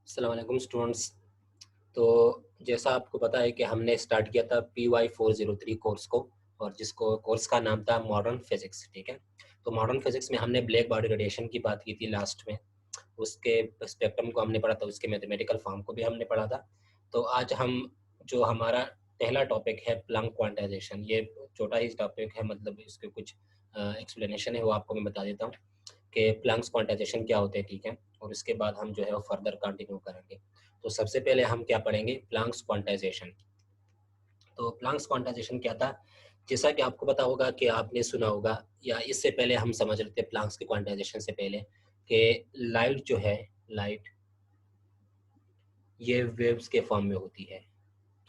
अस्सलाम वालेकुम स्टूडेंट्स। तो जैसा आपको पता है कि हमने स्टार्ट किया था PY403 कोर्स को, और जिसको कोर्स का नाम था मॉडर्न फिजिक्स। ठीक है, तो मॉडर्न फिजिक्स में हमने ब्लैक बॉडी रेडिएशन की बात की थी लास्ट में, उसके स्पेक्ट्रम को हमने पढ़ा था, उसके मैथमेटिकल फॉर्म को भी हमने पढ़ा था। तो आज हम जो हमारा पहला टॉपिक है प्लैंक क्वांटाइजेशन, ये छोटा ही टॉपिक है, मतलब इसके कुछ एक्सप्लेनेशन है वो आपको मैं बता देता हूँ कि प्लैंक्स क्वांटाइजेशन क्या होते हैं। ठीक है, और उसके बाद हम जो है वो फर्दर कंटिन्यू करेंगे। तो सबसे पहले हम क्या पढ़ेंगे, प्लैंक्स क्वांटाइजेशन। तो प्लैंक्स क्वांटाइजेशन क्या था, जैसा कि आपको पता होगा कि आपने सुना होगा, या इससे पहले हम समझ लेते हैं प्लैंक्स के क्वांटाइजेशन से पहले कि लाइट जो है, लाइट ये वेव्स के फॉर्म में होती है।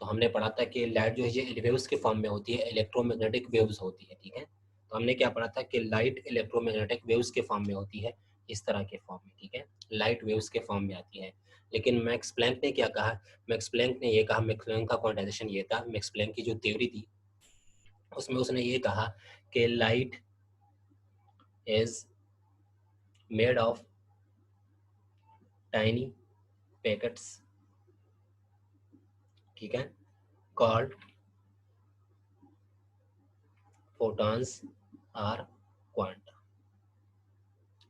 तो हमने पढ़ा था कि लाइट जो है ये वेव्स के फॉर्म में होती है, इलेक्ट्रोमैग्नेटिक वेव्स होती है। ठीक है, तो हमने क्या पढ़ा था कि लाइट इलेक्ट्रोमैग्नेटिक वेव्स के फॉर्म में होती है, इस तरह के फॉर्म में। ठीक है, लाइट वेव्स के फॉर्म में आती है। लेकिन मैक्स प्लैंक ने क्या कहा, मैक्स प्लैंक ने ये कहा, मैक्स प्लैंक का क्वांटाइजेशन ये था, मैक्स प्लैंक की जो थ्योरी थी उसमें उसने ये कहा कि light is made of tiny packets, ठीक है, कॉल्ड फोटॉन्स और क्वांटा।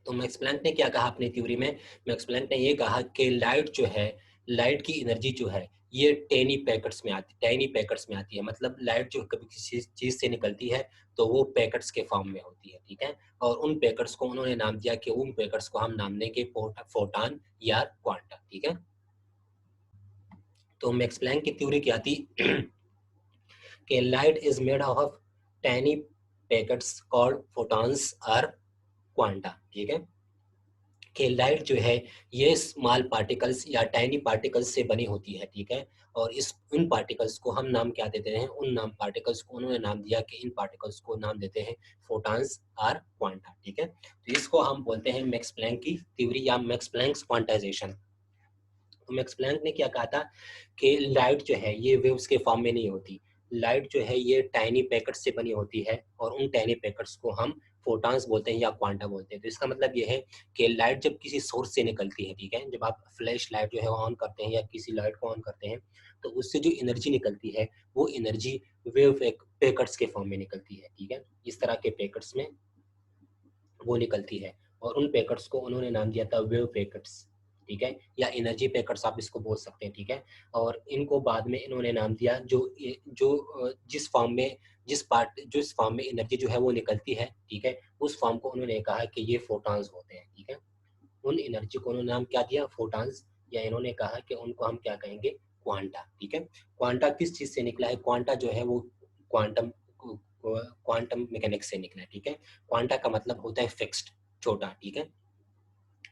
तो मैक्स प्लैंक ने क्या कहा अपनी थ्योरी में, मैक्स प्लैंक ने ये कहा कि लाइट जो है, लाइट की एनर्जी जो है ये टेनी पैकेट्स में आती, टाइनी पैकेट्स में आती है। मतलब लाइट जो कभी किसी चीज से निकलती है तो वो पैकेट्स के फॉर्म में होती है। ठीक है, और उन पैकेट्स को उन्होंने नाम दिया कि उन पैकेट्स को हम नाम देंगे फोटॉन या क्वांटा। ठीक है, तो मैक्स प्लैंक की थ्योरी क्या थी कि light is made of tiny packets called photons और क्वांटा। ठीक है, कि लाइट जो है ये स्मॉल पार्टिकल्स या टाइनी पार्टिकल्स से बनी होती है। ठीक है, और इस उन पार्टिकल्स को हम नाम क्या देते हैं, उन नाम पार्टिकल्स को उन्होंने नाम दिया कि इन पार्टिकल्स को नाम देते हैं फोटॉन्स और क्वांटा। ठीक है, तो इसको हम बोलते हैं मैक्स प्लैंक की थ्योरी या मैक्स प्लैंक्स क्वांटाइजेशन। तो मैक्स प्लैंक ने क्या कहा था कि लाइट जो है ये वेव्स के फॉर्म में नहीं होती, लाइट जो है ये टाइनी पैकेट्स से बनी होती है, और उन टाइनी पैकेट्स को हम फोटॉन्स बोलते हैं या क्वांटा बोलते हैं। तो इसका मतलब ये है कि लाइट जब किसी सोर्स से निकलती है, ठीक है, जब आप फ्लैश लाइट जो है ऑन करते हैं या किसी लाइट को ऑन करते हैं, तो उससे जो एनर्जी निकलती है वो एनर्जी वेव पैकेट्स के फॉर्म में निकलती है। ठीक है, इस तरह के पैकेट्स में वो निकलती है, और उन पैकेट्स को उन्होंने नाम दिया था वेव पैकेट्स। ठीक है, या एनर्जी पैकेट्स आप इसको बोल सकते हैं। ठीक है, और इनको बाद में इन्होंने नाम दिया जिस फॉर्म में, जिस फॉर्म में एनर्जी जो है वो निकलती है, ठीक है, उस फॉर्म को उन्होंने कहा कि ये फोटॉन्स होते हैं। ठीक है, उन एनर्जी को उन्होंने नाम क्या दिया, फोटॉन्स, या इन्होंने कहा कि उनको हम क्या कहेंगे, क्वांटा। ठीक है, क्वांटा किस चीज से निकला है, क्वांटा जो है वो क्वांटम क्वांटम मैकेनिक्स से निकला है। ठीक है, क्वांटा का मतलब होता है फिक्स्ड, छोटा। ठीक है,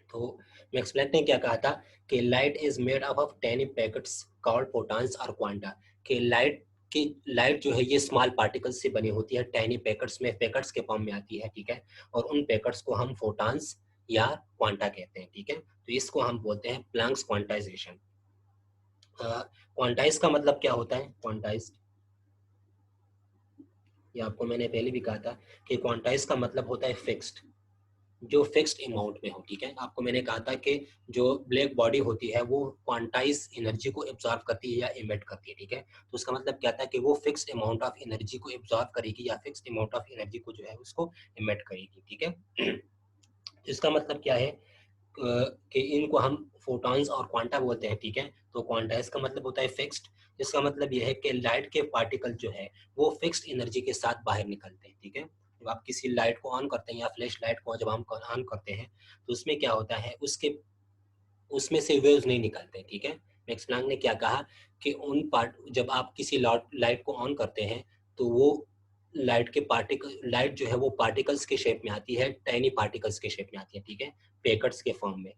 तो मैक्स प्लैंक ने क्या कहा था कि light is made up of tiny packets called photons और क्वांटा, कि लाइट जो है ये स्मॉल पार्टिकल्स से बनी होती है, टाइनी पैकेट्स में, पैकेट्स के फॉर्म में आती है। ठीक है, और उन पैकेट्स को हम फोटॉन्स या क्वांटा कहते हैं। ठीक है, तो इसको हम बोलते हैं प्लैंक्स क्वांटाइजेशन। क्वांटाइज का मतलब क्या होता है, क्वांटाइज, ये आपको मैंने पहले भी कहा था कि क्वांटाइज का मतलब होता है फिक्स्ड, जो फिक्स्ड अमाउंट में हो। ठीक है, आपको मैंने कहा था कि जो ब्लैक बॉडी होती है वो क्वांटाइज एनर्जी को एब्जॉर्ब करती है या इमिट करती है। ठीक है, तो उसका मतलब क्या था कि वो फिक्स्ड अमाउंट ऑफ एनर्जी को एब्जॉर्ब करेगी या फिक्स्ड अमाउंट ऑफ एनर्जी को जो है उसको इमिट करेगी। ठीक है, तो इसका मतलब क्या है कि इनको हम फोटॉन्स और क्वांटा बोलते हैं। ठीक है, तो क्वांटाइज का मतलब होता है फिक्स्ड, इसका मतलब यह है कि लाइट के पार्टिकल जो है वो फिक्स्ड एनर्जी के साथ बाहर निकलते हैं। ठीक है, जब आप किसी लाइट को ऑन करते हैं या फ्लैश लाइट को जब हम ऑन करते हैं तो उसमें क्या होता है, उसके उसमें से वेव्स नहीं निकलते। ठीक है, मैक्स प्लैंक ने क्या कहा कि उन पार्ट जब आप किसी लाइट को ऑन करते हैं तो वो लाइट जो है वो पार्टिकल्स के शेप में आती है, टाइनी पार्टिकल्स के शेप में आती है। ठीक है, पैकेट्स के फॉर्म में।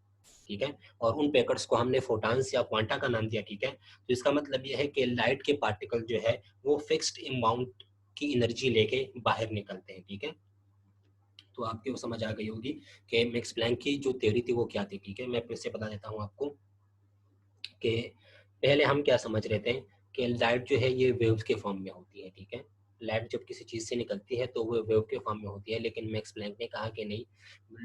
ठीक है, और उन पैकेट्स को हमने फोटॉन्स या क्वांटा का नाम दिया। ठीक है, तो इसका मतलब यह है कि लाइट के पार्टिकल जो है वो फिक्स्ड अमाउंट की एनर्जी लेके बाहर निकलते हैं। ठीक है, तो आपको समझ आ गई होगी कि मैक्स प्लैंक की जो थ्योरी थी वो क्या थी। ठीक है, मैं फिर से बता देता हूँ आपको कि पहले हम क्या समझ रहे थे कि लाइट जो है ये वेव्स के फॉर्म में होती है। ठीक है, लाइट जब किसी चीज से निकलती है तो वो वेव के फॉर्म में होती है, लेकिन मैक्स प्लैंक ने कहा कि नहीं,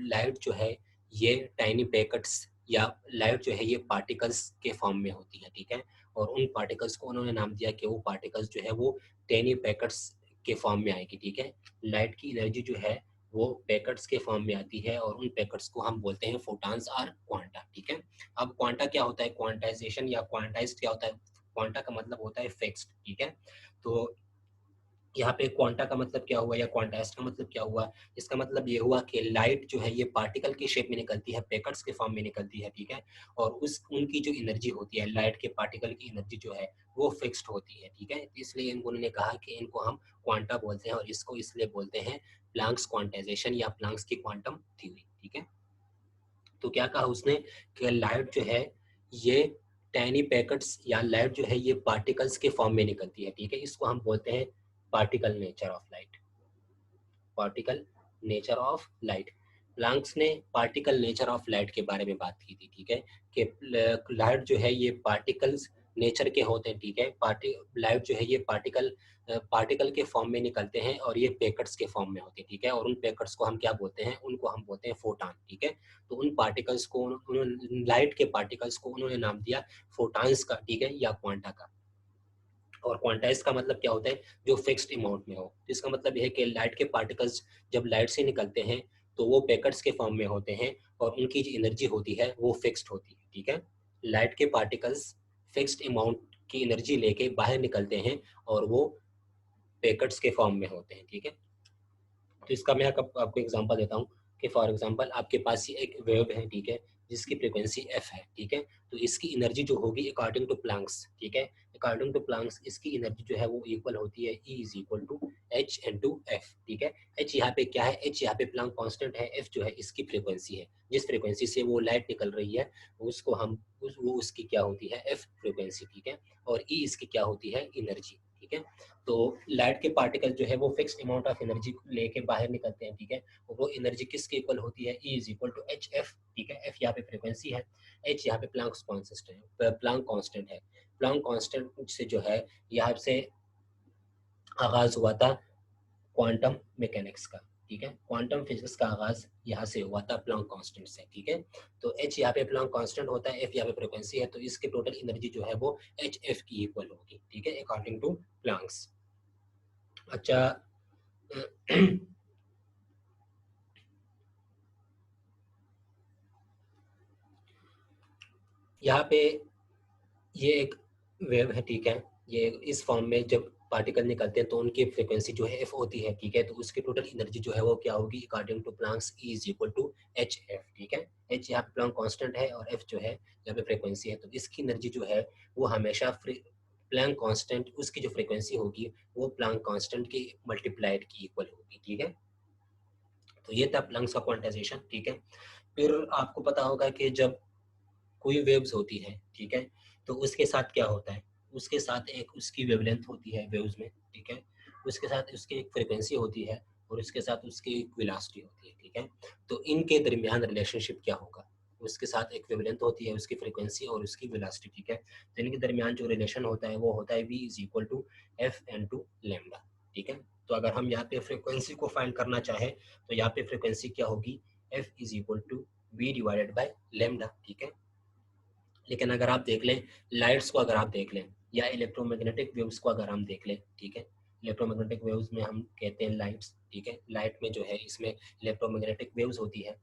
लाइट जो है ये टाइनी पैकेट्स या लाइट जो है ये पार्टिकल्स के फॉर्म में होती है, ठीक है। और उन पार्टिकल्स को उन्होंने नाम दिया कि वो पार्टिकल्स जो है वो टेनी पैकेट्स के फॉर्म में आएगी, ठीक है। लाइट की एनर्जी जो है वो पैकेट्स के फॉर्म में आती है और उन पैकेट्स को हम बोलते हैं फोटॉन्स और क्वांटा, ठीक है। अब क्वांटा क्या होता है, क्वांटाइजेशन या क्वांटाइज्ड क्या होता है, क्वांटा का मतलब होता है फिक्स्ड, ठीक है। तो यहाँ पे क्वांटा का मतलब क्या हुआ या क्वांटाइज्ड का मतलब क्या हुआ, इसका मतलब ये हुआ कि लाइट जो है ये पार्टिकल के शेप में निकलती है, पैकेट्स के फॉर्म में निकलती है, ठीक है। और उस उनकी जो एनर्जी होती है, लाइट के पार्टिकल की एनर्जी जो है वो फिक्स्ड होती है, ठीक है। इसलिए उन्होंने कहा कि इनको हम क्वांटा बोलते हैं और इसको इसलिए बोलते हैं प्लैंक्स क्वांटाइजेशन या प्लैंक्स की क्वांटम थ्योरी, ठीक है। तो क्या कहा उसने कि लाइट जो है ये टैनी पैकेट्स या लाइट जो है ये पार्टिकल्स के फॉर्म में निकलती है, ठीक है। इसको हम बोलते हैं particle nature of light, particle nature of light. Planck's ने पार्टिकल नेचर ऑफ लाइट के बारे में बात की थी, ठीक है, कि लाइट जो है ये पार्टिकल्स नेचर के होते हैं, ठीक है। लाइट जो है ये पार्टिकल के फॉर्म में निकलते हैं और ये पैकेट्स के फॉर्म में होते हैं, ठीक है। और उन पैकेट्स को हम क्या बोलते हैं, उनको हम बोलते हैं फोटॉन, ठीक है। तो उन पार्टिकल्स को लाइट के पार्टिकल्स को उन्होंने नाम दिया फोटॉन्स का, ठीक है, या क्वांटा का। और क्वांटाइज का मतलब क्या होता है, जो फिक्स्ड अमाउंट में हो। तो इसका मतलब यह है कि लाइट के पार्टिकल्स जब लाइट से निकलते हैं तो वो पैकेट्स के फॉर्म में होते हैं और उनकी जो एनर्जी होती है वो फिक्स्ड होती है, ठीक है। लाइट के पार्टिकल्स फिक्स्ड अमाउंट की एनर्जी लेके बाहर निकलते हैं और वो पैकेट्स के फॉर्म में होते हैं, ठीक है। तो इसका मैं आपको एग्जांपल देता हूँ कि फॉर एग्जांपल आपके पास ये एक वेव है, ठीक है, जिसकी फ्रीक्वेंसी एफ है, ठीक है। तो इसकी एनर्जी जो होगी अकॉर्डिंग टू प्लैंक्स, ठीक है, अकॉर्डिंग टू प्लैंक्स इसकी एनर्जी जो है वो इक्वल होती है E is equal to h into f, ठीक है। एच यहाँ पे क्या है, एच यहाँ पे प्लैंक कांस्टेंट है, एफ जो है इसकी फ्रीक्वेंसी है, जिस फ्रीक्वेंसी से वो लाइट निकल रही है उसको हम वो उसकी क्या होती है, एफ फ्रीक्वेंसी, ठीक है। और ई इसकी क्या होती है, एनर्जी, ठीक है। तो लाइट के पार्टिकल जो है वो फिक्स्ड अमाउंट ऑफ एनर्जी लेके बाहर निकलते हैं, ठीक है। और वो एनर्जी किसके इक्वल होती है, E is equal to H f, ठीक है। एफ यहाँ पे फ्रीक्वेंसी है, एच यहाँ पे प्लैंक कांस्टेंट है, प्लैंक कांस्टेंट है। प्लैंक कांस्टेंट से जो है यहाँ से आगाज हुआ था क्वांटम मैकेनिक्स का, ठीक है। क्वांटम फिजिक्स का आगाज यहाँ से हुआ था प्लैंक कांस्टेंट से, ठीक है। तो एच यहाँ पे प्लैंक कांस्टेंट होता है, एफ यहाँ पे फ्रीक्वेंसी है, तो इसकी टोटल एनर्जी जो है वो एच एफ की इक्वल होगी, ठीक है, अकॉर्डिंग टू प्लैंक्स। अच्छा यहाँ पे ये एक वेव है, ठीक है। ये इस फॉर्म में जब पार्टिकल निकलते हैं तो उनकी फ्रीक्वेंसी जो है एफ होती है, ठीक है। तो उसकी टोटल एनर्जी जो है वो क्या होगी, according to Planck's E is equal to H f, ठीक है। एच यहाँ पे प्लैंक कांस्टेंट है और एफ जो है यहाँ पे फ्रीक्वेंसी है, तो इसकी एनर्जी जो है वो हमेशा प्लैंक कांस्टेंट उसकी जो फ्रीक्वेंसी होगी वो प्लैंक कांस्टेंट की मल्टीप्लाइड की इक्वल होगी, ठीक है। तो ये था प्लैंक्स का क्वांटाइजेशन, ठीक है। फिर आपको पता होगा कि जब कोई वेव्स होती है, ठीक है, तो उसके साथ क्या होता है, उसके साथ एक उसकी वेवलेंथ होती है वेव्स में, ठीक है। उसके साथ उसकी एक फ्रीक्वेंसी होती है और उसके साथ उसकी एक वेलोसिटी होती है, ठीक है। तो इनके दरमियान रिलेशनशिप क्या होगा, उसके साथ एक वेवलेंथ होती है, उसकी फ्रीक्वेंसी और उसकी वेलोसिटी, ठीक है। तो इनके दरमियान जो रिलेशन होता है वो होता है V is equal to f into lambda, ठीक है। तो अगर हम यहाँ पे फ्रीक्वेंसी को फाइंड करना चाहें तो यहाँ पे फ्रीक्वेंसी क्या होगी, f is equal to V divided by lambda, ठीक है। लेकिन अगर आप देख लें लाइट्स को, अगर आप देख लें या इलेक्ट्रोमैग्नेटिक वेव्स को अगर हम देख लें, ठीक है, इलेक्ट्रोमैग्नेटिक वेव्स में हम कहते हैं लाइट्स, ठीक है। लाइट में जो है इसमें इलेक्ट्रोमैग्नेटिक वेव्स होती है।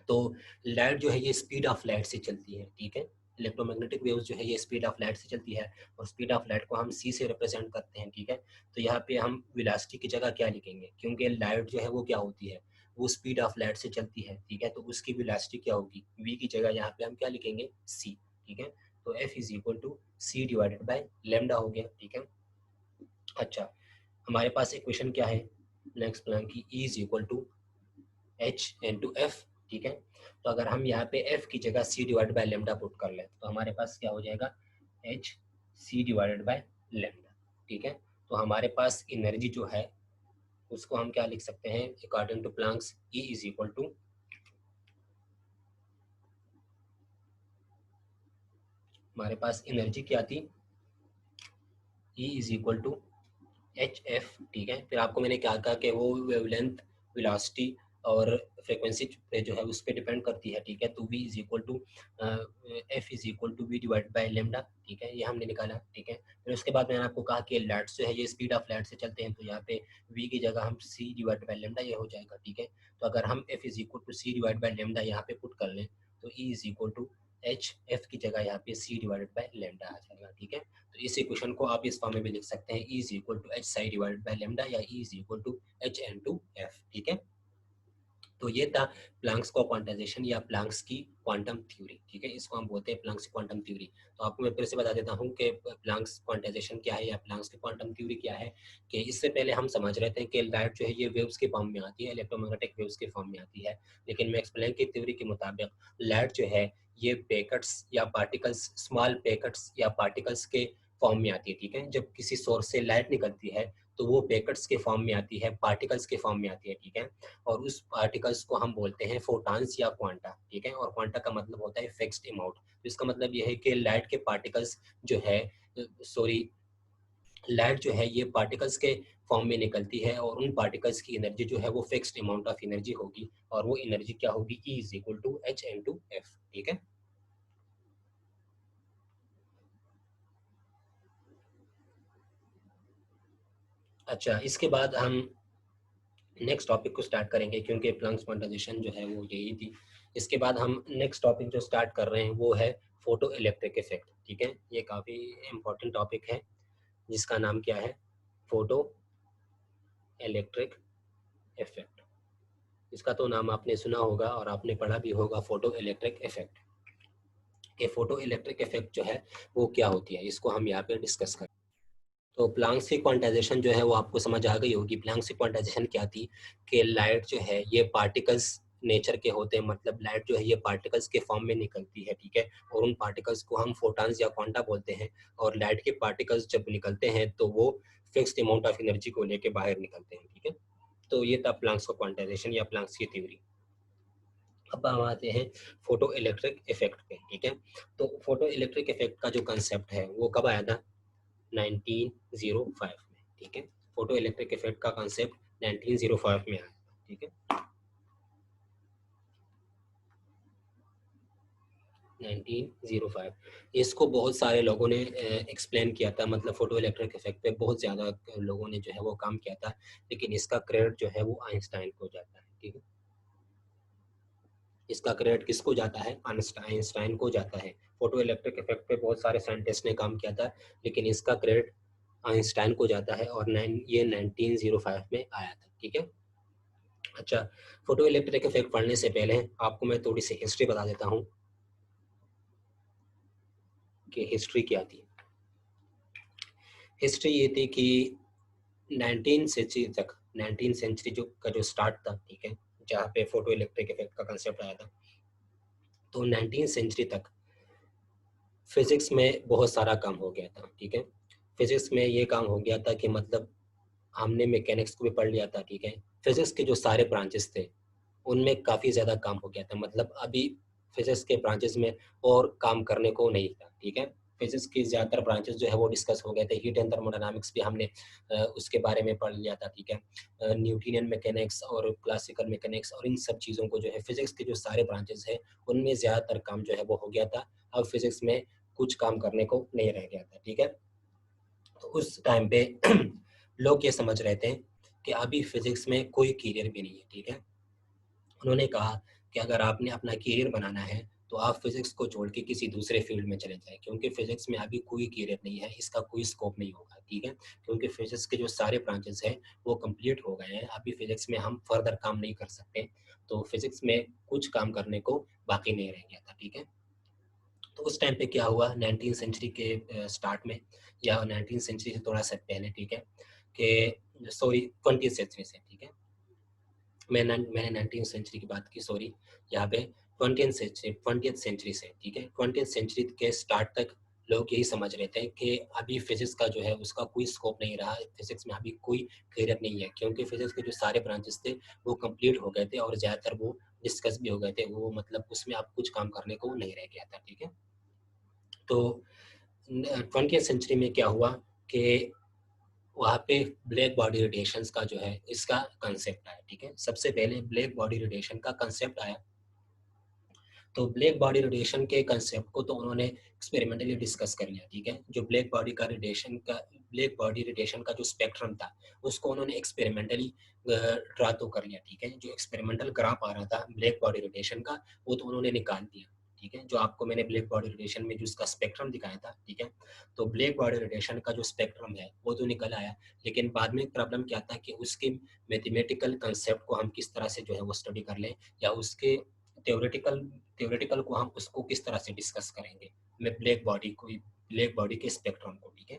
तो लाइट जो है ये स्पीड ऑफ लाइट से चलती है, ठीक है। इलेक्ट्रोमैग्नेटिक वेव्स जो है ये स्पीड ऑफ लाइट से चलती है और स्पीड ऑफ लाइट को हम c से रिप्रेजेंट करते हैं, ठीक है। तो यहाँ पे हम वेलोसिटी की जगह क्या लिखेंगे, क्योंकि लाइट जो है वो क्या होती है, वो स्पीड ऑफ लाइट से चलती है, ठीक है। तो उसकी वेलोसिटी क्या होगी, v की जगह यहाँ पे हम क्या लिखेंगे, c, ठीक है। तो f is equal to c divided by lambda हो गया, ठीक है। अच्छा, हमारे पास इक्वेशन क्या है नेक्स्ट प्लैंक की, E is equal to h into f, ठीक है। तो अगर हम यहाँ पे एफ की जगह c divide by lambda put कर लें तो हमारे पास क्या हो जाएगा, h c divided by lambda, ठीक है। तो हमारे पास एनर्जी जो है उसको हम क्या लिख सकते हैं, according to Planck's E is equal to, हमारे पास एनर्जी क्या थी, E is equal to H f, ठीक है। फिर आपको मैंने क्या कहा कि वो वेवलेंथ, वेलोसिटी और फ्रीक्वेंसी पे जो है उस पर डिपेंड करती है, ठीक है। तो v is equal to f is equal to v divide by lambda, ठीक है, ये हमने निकाला, ठीक है। फिर उसके बाद मैंने आपको कहा कि लाइट जो है ये स्पीड ऑफ लाइट से चलते हैं, तो यहाँ पे v की जगह हम c डिवाइड बाई लेमडा ये हो जाएगा, ठीक है। तो अगर हम f is equal to c divide by lambda यहाँ पे पुट कर लें तो e is equal to H, f की जगह यहाँ पे c डिवाइडेड बाई लेमडा आ जाएगा, ठीक है। तो इस इक्वेशन को आप इस फॉर्म में भी लिख सकते हैं, e is equal to h c divided by lambda या e is equal to h into f, ठीक है। तो ये था प्लैंक्स का क्वांटाइजेशन या प्लैंक्स की क्वांटम थ्योरी, ठीक है, इसको हम बोलते हैं प्लैंक्स की क्वांटम थ्योरी। तो आपको मैं फिर से बता देता हूँ कि प्लैंक्स क्वांटाइजेशन क्या है या प्लैंक्स की क्वांटम थ्योरी क्या है। कि इससे पहले हम समझ रहे थे कि लाइट जो है ये वेव्स के फॉर्म में आती है, इलेक्ट्रोमैग्नेटिक वेव्स के फॉर्म में आती है, लेकिन मैक्स प्लैंक की थ्योरी के मुताबिक लाइट जो है ये पैकेट्स या पार्टिकल्स, स्मॉल पैकेट्स या पार्टिकल्स के फॉर्म में आती है, ठीक है। जब किसी सोर्स से लाइट निकलती है तो वो पैकेट्स के फॉर्म में आती है, पार्टिकल्स के फॉर्म में आती है, ठीक है। और उस पार्टिकल्स को हम बोलते हैं फोटॉन्स या क्वांटा, ठीक है। और क्वांटा का मतलब होता है फिक्स्ड अमाउंट। तो इसका मतलब ये है कि लाइट के पार्टिकल्स जो है, सॉरी, लाइट जो है ये पार्टिकल्स के फॉर्म में निकलती है और उन पार्टिकल्स की एनर्जी जो है वो फिक्स्ड अमाउंट ऑफ एनर्जी होगी, और वो एनर्जी क्या होगी, E is equal to h into f, ठीक है। अच्छा, इसके बाद हम नेक्स्ट टॉपिक को स्टार्ट करेंगे, क्योंकि प्लैंक्स क्वांटाइजेशन जो है वो यही थी। इसके बाद हम नेक्स्ट टॉपिक जो स्टार्ट कर रहे हैं वो है फोटो इलेक्ट्रिक इफेक्ट, ठीक है। ये काफ़ी इंपॉर्टेंट टॉपिक है जिसका नाम क्या है, फोटो इलेक्ट्रिक इफेक्ट। इसका तो नाम आपने सुना होगा और आपने पढ़ा भी होगा, फोटो इलेक्ट्रिक इफेक्ट। के फोटो इलेक्ट्रिक इफेक्ट जो है वो क्या होती है, इसको हम यहाँ पे डिस्कस करें। तो प्लैंक्स की क्वांटाइजेशन जो है वो आपको समझ आ गई होगी। प्लैंक्स की क्वांटाइजेशन क्या थी कि लाइट जो है ये पार्टिकल्स नेचर के होते हैं, मतलब लाइट जो है ये पार्टिकल्स के फॉर्म में निकलती है, ठीक है। और उन पार्टिकल्स को हम फोटॉन्स या क्वांटा बोलते हैं। और लाइट के पार्टिकल्स जब निकलते हैं तो वो फिक्स्ड अमाउंट ऑफ एनर्जी को लेके बाहर निकलते हैं, ठीक है। तो ये था प्लैंक्स का क्वांटाइजेशन या प्लैंक्स की थ्योरी। अब हम आते हैं फोटो इलेक्ट्रिक इफेक्ट पे, ठीक है। तो फोटो इलेक्ट्रिक इफेक्ट का जो कंसेप्ट है वो कब आया था, 1905 में, ठीक है। फोटो इलेक्ट्रिक इफेक्ट का कंसेप्ट 1905 में आया, ठीक है, 1905। इसको बहुत सारे लोगों ने एक्सप्लेन किया था, मतलब फोटो इलेक्ट्रिक इफेक्ट पे बहुत ज़्यादा लोगों ने जो है वो काम किया था, लेकिन इसका क्रेडिट जो है वो आइंस्टाइन को जाता है, ठीक है। इसका क्रेडिट किसको जाता है, आइंस्टाइन को जाता है। फोटो इलेक्ट्रिक इफेक्ट पे बहुत सारे साइंटिस्ट ने काम किया था, लेकिन इसका क्रेडिट आइंस्टाइन को जाता है, और ये 1905 में आया था, ठीक है। अच्छा, फोटो इलेक्ट्रिक इफेक्ट पढ़ने से पहले आपको मैं थोड़ी सी हिस्ट्री बता देता हूँ कि हिस्ट्री क्या थी। हिस्ट्री ये थी कि 19 सेंचुरी तक, 19 सेंचुरी जो स्टार्ट था, ठीक है, जहाँ पे फोटो इलेक्ट्रिक इफेक्ट का कंसेप्ट आया था, तो 19 सेंचुरी तक फिजिक्स में बहुत सारा काम हो गया था, ठीक है। फिजिक्स में ये काम हो गया था कि मतलब हमने मैकेनिक्स को भी पढ़ लिया था, ठीक है। फिजिक्स के जो सारे ब्रांचेस थे उनमें काफ़ी ज़्यादा काम हो गया था, मतलब अभी फिजिक्स के ब्रांचेस में और काम करने को नहीं था, ठीक है। फिजिक्स की ज़्यादातर ब्रांचेस जो है वो डिस्कस हो गए थे। हीट एंड थर्मोडायनामिक्स भी हमने उसके बारे में पढ़ लिया था, ठीक है। न्यूटनियन मैकेनिक्स और क्लासिकल मैकेनिक्स और इन सब चीज़ों को जो है फिजिक्स के जो सारे ब्रांचेस हैं उनमें ज़्यादातर काम जो है वो हो गया था। अब फिजिक्स में कुछ काम करने को नहीं रह गया था, ठीक है। तो उस टाइम पे लोग ये समझ रहे थे कि अभी फिजिक्स में कोई करियर भी नहीं है, ठीक है। उन्होंने कहा कि अगर आपने अपना करियर बनाना है तो आप फिजिक्स को छोड़ के किसी दूसरे फील्ड में चले जाएं, क्योंकि फिजिक्स में अभी कोई करियर नहीं है, इसका कोई स्कोप नहीं होगा, ठीक है। क्योंकि फिजिक्स के जो सारे ब्रांचेस हैं वो कंप्लीट हो गए हैं, अभी फिजिक्स में हम फर्दर काम नहीं कर सकते। तो फिजिक्स में कुछ काम करने को बाकी नहीं रह गया था, ठीक है। तो उस टाइम पे क्या हुआ 19 सेंचुरी के स्टार्ट में, या 19 सेंचुरी से थोड़ा सा पहले, ठीक है, कि सॉरी 20 सेंचुरी से, ठीक है। मैंने 19 सेंचुरी की बात की, सॉरी, यहाँ पे 20th सेंचुरी से, ठीक है। 20th सेंचुरी के स्टार्ट तक लोग यही समझ रहे थे कि अभी फिजिक्स का जो है उसका कोई स्कोप नहीं रहा, फिजिक्स में अभी कोई करियर नहीं है, क्योंकि फिजिक्स के जो सारे ब्रांचेस थे वो कंप्लीट हो गए थे और ज़्यादातर वो डिस्कस भी हो गए थे, वो मतलब उसमें अब कुछ काम करने को नहीं रह गया था, ठीक है। तो 20th सेंचुरी में क्या हुआ कि वहाँ पे ब्लैक बॉडी रेडिएशंस का जो है इसका कंसेप्ट आया, ठीक है। सबसे पहले ब्लैक बॉडी रेडिएशन का कंसेप्ट आया। तो ब्लैक बॉडी रेडिएशन के कंसेप्ट को तो उन्होंने एक्सपेरिमेंटली डिस्कस कर लिया, ठीक है। जो ब्लैक बॉडी रेडिएशन का जो स्पेक्ट्रम था उसको उन्होंने एक्सपेरिमेंटली ड्रा तो कर लिया, ठीक है। जो एक्सपेरिमेंटल ग्राफ आ रहा था ब्लैक बॉडी रेडिएशन का वो तो उन्होंने निकाल दिया, ठीक है। जो आपको मैंने ब्लैक बॉडी रेडिएशन में जो उसका स्पेक्ट्रम दिखाया था, ठीक है। तो ब्लैक बॉडी रेडिएशन का जो स्पेक्ट्रम है वो तो निकल आया, लेकिन बाद में प्रॉब्लम क्या था कि उसके मैथमेटिकल कंसेप्ट को हम किस तरह से जो है वो स्टडी कर लें, या उसके थ्योरेटिकल को हम उसको किस तरह से डिस्कस करेंगे मैं ब्लैक बॉडी के स्पेक्ट्रम को, ठीक है।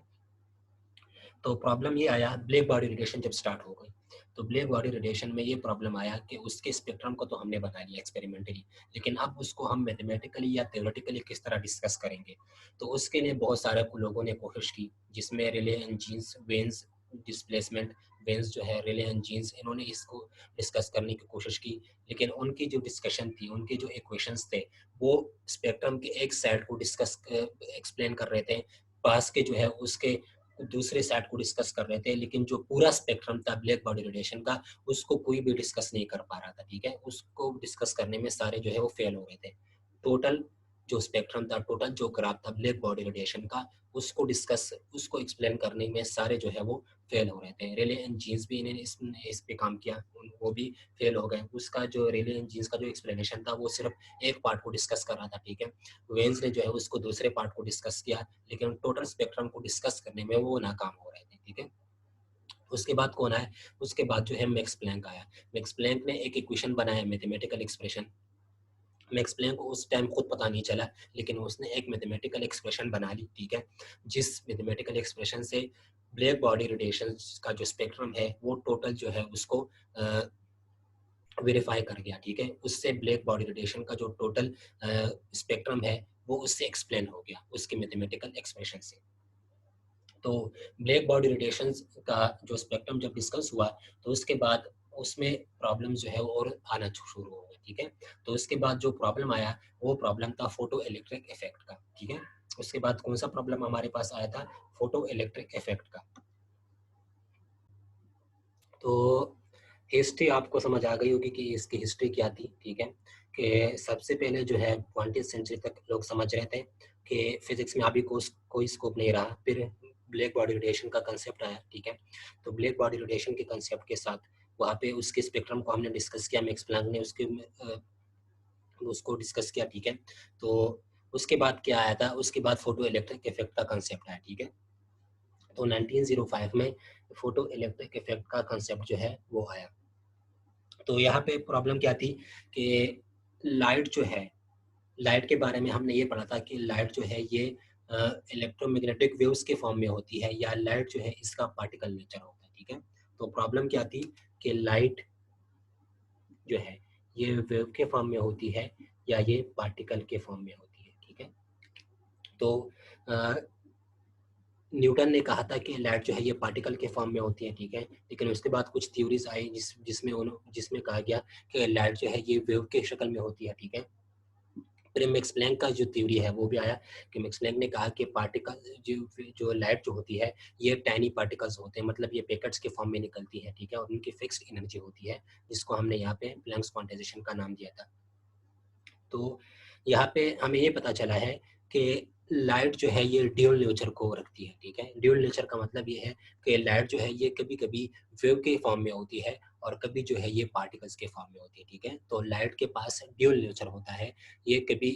तो प्रॉब्लम ये आया ब्लैक बॉडी रेडिएशन जब स्टार्ट हो गई, तो ब्लैक बॉडी रेडिएशन में ये प्रॉब्लम आया कि उसके स्पेक्ट्रम को तो हमने बना लिया एक्सपेरिमेंटली, लेकिन अब उसको हम मैथमेटिकली या थ्योरेटिकली किस तरह डिस्कस करेंगे। तो उसके लिए बहुत सारे लोगों ने कोशिश की, जिसमें रिले एंजीन्स, वेन्स, डिस्प्लेसमेंट, वेन्स जो है, रिले एंजीन्स, इन्होंने इसको डिस्कस करने की कोशिश की। लेकिन उनकी जो डिस्कशन थी, उनके जो इक्वेशंस थे, वो स्पेक्ट्रम के एक साइड को डिस्कस एक्सप्लेन कर रहे थे, पास के जो है उसके दूसरे साइड को डिस्कस कर रहे थे, लेकिन जो पूरा स्पेक्ट्रम था ब्लैक बॉडी रेडिएशन का उसको कोई भी डिस्कस नहीं कर पा रहा था, ठीक है। उसको डिस्कस करने में सारे जो है वो फेल हो रहे थे। टोटल जो स्पेक्ट्रम था, टोटल जो ग्राफ था ब्लैक बॉडी रेडिएशन का, उसको एक्सप्लेन करने में सारे जो है वो फेल हो रहे थे। रिले एंड जीन्स भी इन्होंने इस पे काम किया, वो भी फेल हो गए। उसका जो रिले एंड जीन्स का जो एक्सप्लेनेशन था वो सिर्फ एक पार्ट को डिस्कस कर रहा था, ठीक है। वेन्स ने जो है उसको दूसरे पार्ट को डिस्कस किया, लेकिन टोटल स्पेक्ट्रम को डिस्कस करने में वो नाकाम हो रहे थे, ठीक है। उसके बाद कौन आया? उसके बाद जो है मैक्स प्लैंक आया। मैक्स प्लैंक ने एक इक्वेशन बनाया, मैथमेटिकल एक्सप्रेशन। मैक्स प्लैंक को उस टाइम खुद पता नहीं चला, लेकिन उसने एक मैथमेटिकल एक्सप्रेशन बना ली, ठीक है। जिस मैथमेटिकल एक्सप्रेशन से ब्लैक बॉडी रेडिएशन का जो स्पेक्ट्रम है वो टोटल जो है उसको वेरीफाई कर गया, ठीक है। उससे ब्लैक बॉडी रेडिएशन का जो टोटल स्पेक्ट्रम है वो उससे एक्सप्लेन हो गया, उसके मैथमेटिकल एक्सप्रेशन से। तो ब्लैक बॉडी रेडिएशन का जो स्पेक्ट्रम जब डिस्कस हुआ, तो उसके बाद उसमें प्रॉब्लम जो है और आना शुरू हो गई, ठीक है। तो उसके बाद जो प्रॉब्लम आया वो प्रॉब्लम था फोटो इलेक्ट्रिक इफेक्ट का, ठीक है। उसके बाद कौन सा प्रॉब्लम हमारे पास आया था? फोटो इलेक्ट्रिक इफेक्ट का। तो हिस्ट्री आपको समझ आ गई होगी कि इसकी हिस्ट्री क्या थी, ठीक है। कि सबसे पहले जो है 20वीं सेंचुरी तक लोग समझ रहे थे कि फिजिक्स में अभी कोई स्कोप नहीं रहा। फिर ब्लैक बॉडी रेडिएशन का कंसेप्ट आया, ठीक है। तो ब्लैक बॉडी रेडिएशन के कंसेप्ट के साथ वहाँ पे उसके स्पेक्ट्रम को हमने डिस्कस किया, मैक्स प्लैंक ने उसको डिस्कस किया, ठीक है। तो उसके बाद क्या आया था? उसके बाद फोटो इलेक्ट्रिक इफेक्ट का कंसेप्ट आया, ठीक है। तो 1905 में फोटो इलेक्ट्रिक इफेक्ट का कंसेप्ट जो है वो आया। तो यहाँ पे प्रॉब्लम क्या थी कि लाइट जो है, लाइट के बारे में हमने ये पढ़ा था कि लाइट जो है ये इलेक्ट्रोमैग्नेटिक वेव्स के फॉर्म में होती है, या लाइट जो है इसका पार्टिकल नेचर होता है, ठीक है। तो प्रॉब्लम क्या थी कि लाइट जो है ये वेव के फॉर्म में होती है या ये पार्टिकल के फॉर्म में होती है, ठीक है। तो न्यूटन ने कहा था कि लाइट जो है ये पार्टिकल के फॉर्म में होती है, ठीक है। लेकिन उसके बाद कुछ थ्योरीज आई जिसमें कहा गया कि लाइट जो है ये वेव के शक्ल में होती है, ठीक है। फिर मैक्स प्लैंक का जो थ्योरी है वो भी आया कि मैक्स प्लैंक ने कहा कि पार्टिकल जो लाइट जो होती है ये टाइनी पार्टिकल्स होते हैं, मतलब ये पैकेट्स के फॉर्म में निकलती है, ठीक है। और उनकी फिक्स्ड एनर्जी होती है, जिसको हमने यहाँ पे प्लैंक्स क्वांटाइजेशन का नाम दिया था। तो यहाँ पे हमें ये पता चला है कि लाइट जो है ये ड्यूल नेचर को रखती है, ठीक है। ड्यूल नेचर का मतलब ये है कि लाइट जो है ये कभी कभी वेव के फॉर्म में होती है और कभी जो है ये पार्टिकल्स के फॉर्म में होती है, ठीक है। तो लाइट के पास ड्यूल नेचर होता है, ये कभी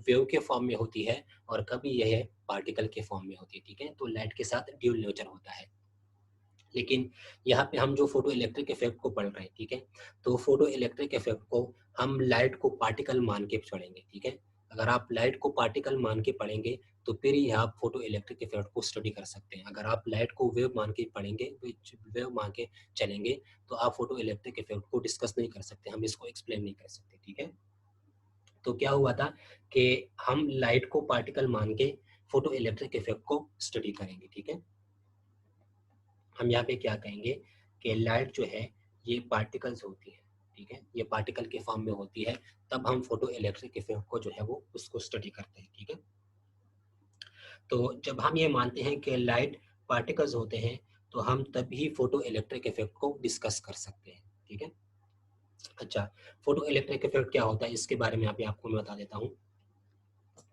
वेव के फॉर्म में होती है और कभी यह पार्टिकल के फॉर्म में होती है, ठीक है। तो लाइट के साथ ड्यूल नेचर होता है। लेकिन यहाँ पे हम जो फोटो इलेक्ट्रिक इफेक्ट को पढ़ रहे हैं, ठीक है। तो फोटो इलेक्ट्रिक इफेक्ट को हम लाइट को पार्टिकल मान के पढ़ेंगे, ठीक है। अगर आप लाइट को पार्टिकल मान के पढ़ेंगे तो फिर ही आप फोटो इलेक्ट्रिक इफेक्ट को स्टडी कर सकते हैं। अगर आप लाइट को वेव मान के पढ़ेंगे, वेव मान के चलेंगे, तो आप फोटो इलेक्ट्रिक इफेक्ट को डिस्कस नहीं कर सकते, हम इसको एक्सप्लेन नहीं कर सकते, ठीक है। तो क्या हुआ था कि हम लाइट को पार्टिकल मान के फोटो इलेक्ट्रिक इफेक्ट को स्टडी करेंगे, ठीक है। हम यहाँ पे क्या कहेंगे कि लाइट जो है ये पार्टिकल्स होती है, ठीक है। ये पार्टिकल के फॉर्म में होती है, तब हम फोटो इलेक्ट्रिक इफेक्ट को जो है वो उसको स्टडी करते हैं, ठीक है। तो जब हम ये मानते हैं कि लाइट पार्टिकल्स होते हैं तो हम तभी फोटो इलेक्ट्रिक इफेक्ट को डिस्कस कर सकते हैं, ठीक है। अच्छा, फोटो इलेक्ट्रिक इफेक्ट क्या होता है इसके बारे में आपको मैं बता देता हूँ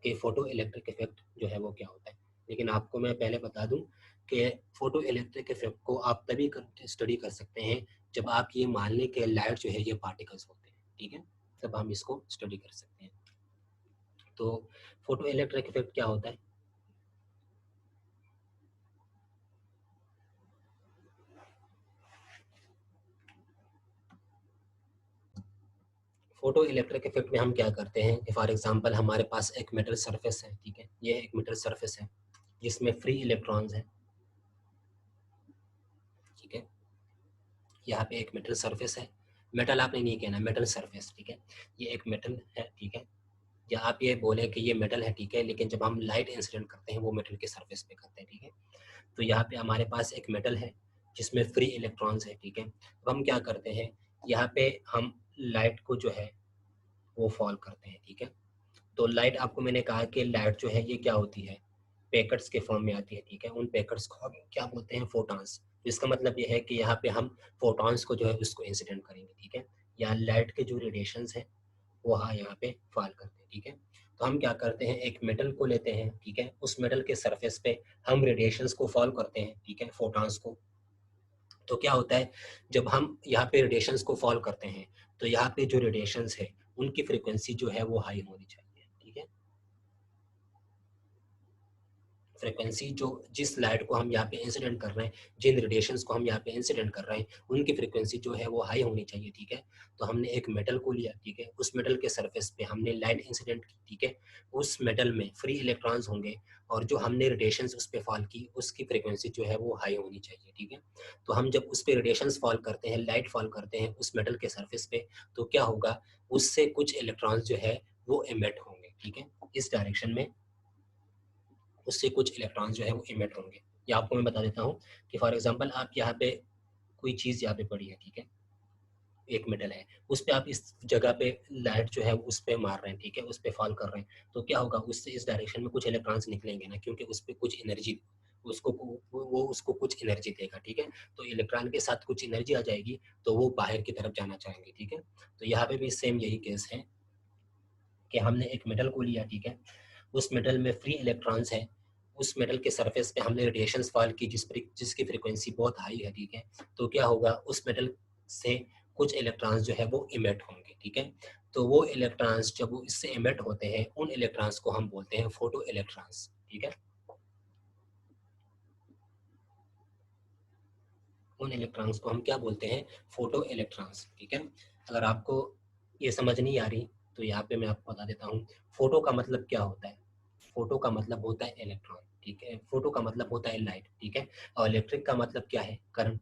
कि फोटो इलेक्ट्रिक इफेक्ट जो है वो क्या होता है। लेकिन आपको मैं पहले बता दूं कि फोटो इलेक्ट्रिक इफेक्ट को आप तभी स्टडी कर सकते हैं जब आप ये मान लें कि लाइट जो है ये पार्टिकल्स होते हैं, ठीक है, तब हम इसको स्टडी कर सकते हैं। तो फोटो इलेक्ट्रिक इफेक्ट क्या होता है? फोटो इलेक्ट्रिक इफेक्ट में हम क्या करते हैं, फॉर एग्जांपल हमारे पास एक मेटल सरफेस है, ठीक है, ये एक मेटल सरफेस है जिसमें फ्री इलेक्ट्रॉन्स हैं, ठीक है। यहाँ पे एक मेटल सरफेस है, मेटल आपने नहीं कहना, मेटल सरफेस, ठीक है। ये एक मेटल है, ठीक है, या आप ये बोले कि ये मेटल है, ठीक है, लेकिन जब हम लाइट इंसिडेंट करते हैं वो मेटल के सरफेस पे करते हैं, ठीक है। तो यहाँ पे हमारे पास एक मेटल है जिसमें फ्री इलेक्ट्रॉन्स है, ठीक है। तो हम क्या करते हैं, यहाँ पे हम लाइट को जो है वो फॉल करते हैं, ठीक है। तो लाइट, आपको मैंने कहा कि लाइट जो है ये क्या होती है, पैकेट्स के फॉर्म में आती है, ठीक है। उन पैकेट्स को हम क्या बोलते हैं, फोटॉन्स। तो इसका मतलब ये है कि यहाँ पे हम फोटॉन्स को जो है उसको इंसिडेंट करेंगे, ठीक है, या लाइट के जो रेडिएशंस है वो हाँ यहाँ पे फॉल करते हैं, ठीक है। तो हम क्या करते हैं, एक मेटल को लेते हैं, ठीक है, उस मेटल के सरफेस पे हम रेडिएशंस को फॉल करते हैं, ठीक है, फोटॉन्स को। तो क्या होता है, जब हम यहाँ पे रेडिएशंस को फॉल करते हैं तो यहाँ पे जो रेडिएशंस है उनकी फ्रीक्वेंसी जो है वो हाई होनी चाहिए, ठीक है। फ्रीक्वेंसी जो, जिस लाइट को हम यहाँ पे इंसिडेंट कर रहे हैं, जिन रेडिएशंस को हम यहाँ पे इंसिडेंट कर रहे हैं, उनकी फ्रीक्वेंसी जो है वो हाई होनी चाहिए, ठीक है। तो हमने एक मेटल को लिया, ठीक है, उस मेटल के सरफेस पे हमने लाइट इंसिडेंट की, ठीक है। उस मेटल में फ्री इलेक्ट्रॉन्स होंगे और जो हमने रेडिएशंस उस पर फॉल की उसकी फ्रीक्वेंसी जो है वो हाई होनी चाहिए, ठीक है। तो हम जब उस पर रेडिएशंस फॉल करते हैं, लाइट फॉल करते हैं उस मेटल के सरफेस पे, तो क्या होगा, उससे कुछ इलेक्ट्रॉन्स जो है वो इमिट होंगे, ठीक है, इस डायरेक्शन में उससे कुछ इलेक्ट्रॉन्स जो है वो इमिट होंगे। या आपको मैं बता देता हूँ कि फॉर एग्जांपल आप यहाँ पे कोई चीज़ यहाँ पे पड़ी है, ठीक है, एक मेटल है, उस पे आप इस जगह पे लाइट जो है उस पे मार रहे हैं, ठीक है, उस पे फॉल कर रहे हैं, तो क्या होगा, उससे इस डायरेक्शन में कुछ इलेक्ट्रॉन्स निकलेंगे ना, क्योंकि उस पे कुछ एनर्जी, उसको वो उसको कुछ एनर्जी देगा, ठीक है। तो इलेक्ट्रॉन के साथ कुछ एनर्जी आ जाएगी तो वो बाहर की तरफ जाना चाहेंगे, ठीक है। तो यहाँ पे भी सेम यही केस है कि हमने एक मेटल को लिया, ठीक है, उस मेटल में फ्री इलेक्ट्रॉन्स है, उस मेटल के सरफेस पे हमने रेडिएशंस फॉल की जिसकी फ्रीक्वेंसी बहुत हाई है, ठीक है। तो क्या होगा, उस मेटल से कुछ इलेक्ट्रॉन्स जो है वो इमिट होंगे, ठीक है। तो वो इलेक्ट्रॉन्स जब वो इससे इमिट होते हैं, उन इलेक्ट्रॉन्स को हम बोलते हैं फोटो इलेक्ट्रॉन्स, ठीक है। उन इलेक्ट्रॉन्स को हम क्या बोलते हैं, फोटो इलेक्ट्रॉन्स, ठीक है। अगर आपको ये समझ नहीं आ रही तो यहाँ पे मैं आपको बता देता हूँ, फोटो का मतलब क्या होता है। फोटो का मतलब होता है इलेक्ट्रॉन, ठीक है, फोटो का मतलब होता है लाइट, ठीक है, और इलेक्ट्रिक का मतलब क्या है, करंट,